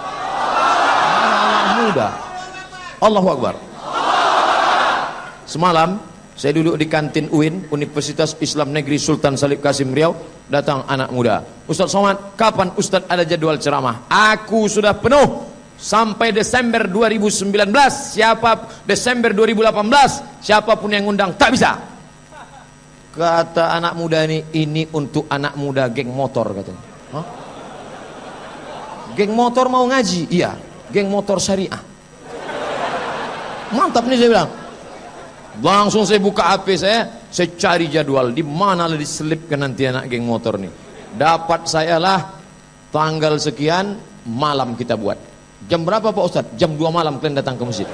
Anak-anak muda. Allahu Akbar. Semalam saya duduk di kantin UIN, Universitas Islam Negeri Sultan Salib Kasim Riau. Datang anak muda, Ustaz Somad, kapan Ustaz ada jadwal ceramah? Aku sudah penuh sampai Desember 2019. Desember 2018, siapapun yang undang tak bisa. Kata anak muda ini untuk anak muda geng motor katanya. Hah? Geng motor mau ngaji? Iya, geng motor syariah. Mantap nih saya bilang. Langsung saya buka HP saya cari jadwal di mana lah diselipkan nanti anak geng motor nih. Dapat saya lah tanggal sekian malam kita buat. Jam berapa Pak Ustadz? Jam 2 malam kalian datang ke masjid.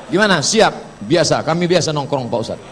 Gimana? Siap? Biasa, kami biasa nongkrong Pak Ustadz.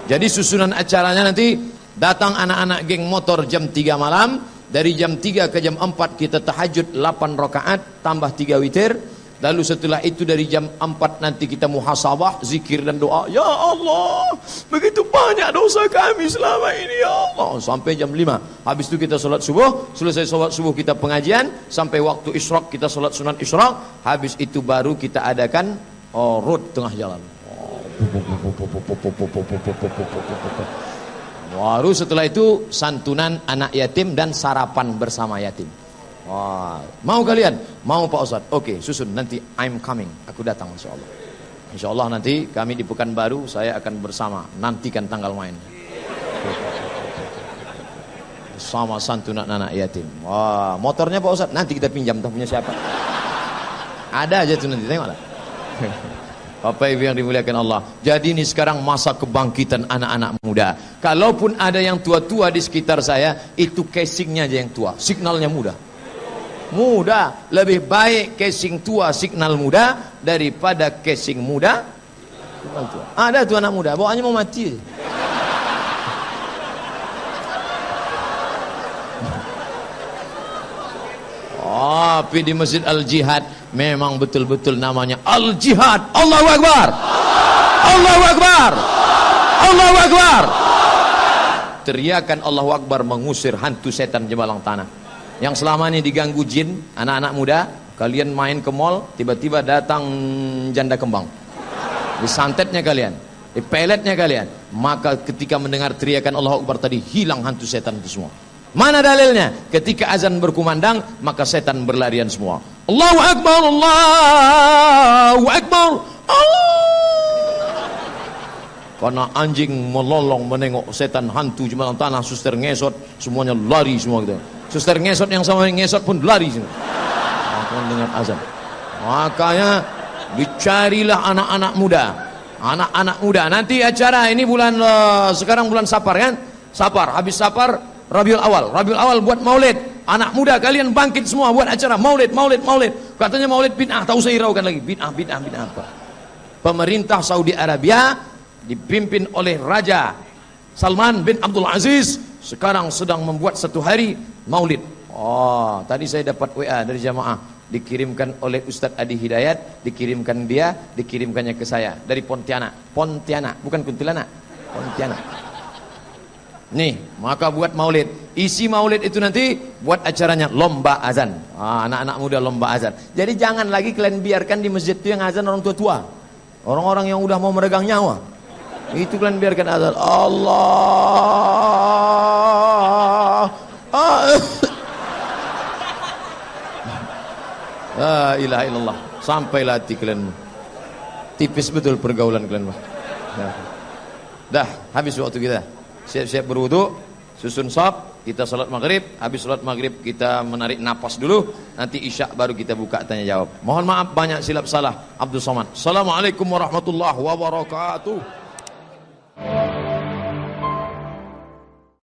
Jadi susunan acaranya nanti datang anak-anak geng motor jam 3 malam. Dari jam 3 ke jam 4 kita tahajud 8 rakaat tambah 3 witir. Lalu setelah itu dari jam 4 nanti kita muhasabah, zikir dan doa. Ya Allah, begitu banyak dosa kami selama ini ya Allah. Sampai jam 5. Habis itu kita sholat subuh. Selesai sholat subuh kita pengajian. Sampai waktu isyraq kita sholat sunat isyraq. Habis itu baru kita adakan road tengah jalan. Baru setelah itu santunan anak yatim dan sarapan bersama yatim. Wah, mau kalian? Mau Pak Ustadz? Oke, susun nanti I'm coming. Aku datang insya Allah. Insya Allah nanti kami di Pekanbaru saya akan bersama. Nantikan tanggal main. Sama santunan anak yatim. Wah, motornya Pak Ustadz nanti kita pinjam, punya siapa? Ada aja tuh nanti, tengoklah. Bapak Ibu yang dimuliakan Allah. Jadi ini sekarang masa kebangkitan anak-anak muda. Kalaupun ada yang tua-tua di sekitar saya, itu casingnya aja yang tua, signalnya muda. Muda, lebih baik casing tua signal muda daripada casing muda signal tua. Ada tuh anak muda, bawaannya mau mati. Tapi di Masjid Al-Jihad memang betul-betul namanya Al-Jihad. Allahu Akbar. Allahu Akbar. Allahu Akbar. Teriakan Allahu Akbar mengusir hantu setan jemalang tanah. Yang selama ini diganggu jin, anak-anak muda, kalian main ke mall, tiba-tiba datang janda kembang. Disantetnya kalian, dipeletnya kalian. Maka ketika mendengar teriakan Allahu Akbar tadi, hilang hantu setan itu semua. Mana dalilnya? Ketika azan berkumandang, maka setan berlarian semua. Allahu Akbar, Allahu Akbar, karena anjing melolong menengok setan hantu jemalang tanah, suster ngesot, semuanya lari semua gitu. Suster ngesot yang sama ngesot pun lari semua. Maka dengan azan. Makanya dicarilah anak-anak muda. Anak-anak muda. Nanti acara ini bulan sekarang bulan Safar kan? Safar, habis Safar Rabiul Awal. Rabiul Awal buat maulid. Anak muda kalian bangkit semua buat acara maulid, maulid, maulid. Katanya maulid bid'ah, tahu saya hiraukan lagi. Bid'ah, bid'ah, bid'ah apa? Pemerintah Saudi Arabia dipimpin oleh Raja Salman bin Abdul Aziz sekarang sedang membuat satu hari maulid. Oh, tadi saya dapat WA dari jamaah, dikirimkan oleh Ustadz Adi Hidayat, dikirimkannya ke saya dari Pontianak. Pontianak, bukan Kuntilanak. Pontianak. Nih, maka buat maulid. Isi maulid itu nanti buat acaranya lomba azan. Anak-anak muda lomba azan. Jadi jangan lagi kalian biarkan di masjid itu yang azan orang tua-tua. Orang-orang yang udah mau meregang nyawa. Itu kalian biarkan azan. Allah. La ilaha illallah. Sampailah hati kalian. Tipis betul pergaulan kalian. Dah, habis waktu kita. Siap-siap berwudu, susun shaf, kita salat maghrib. Habis salat maghrib kita menarik napas dulu. Nanti isya baru kita buka tanya jawab. Mohon maaf banyak silap salah. Abdul Somad. Assalamualaikum warahmatullahi wabarakatuh.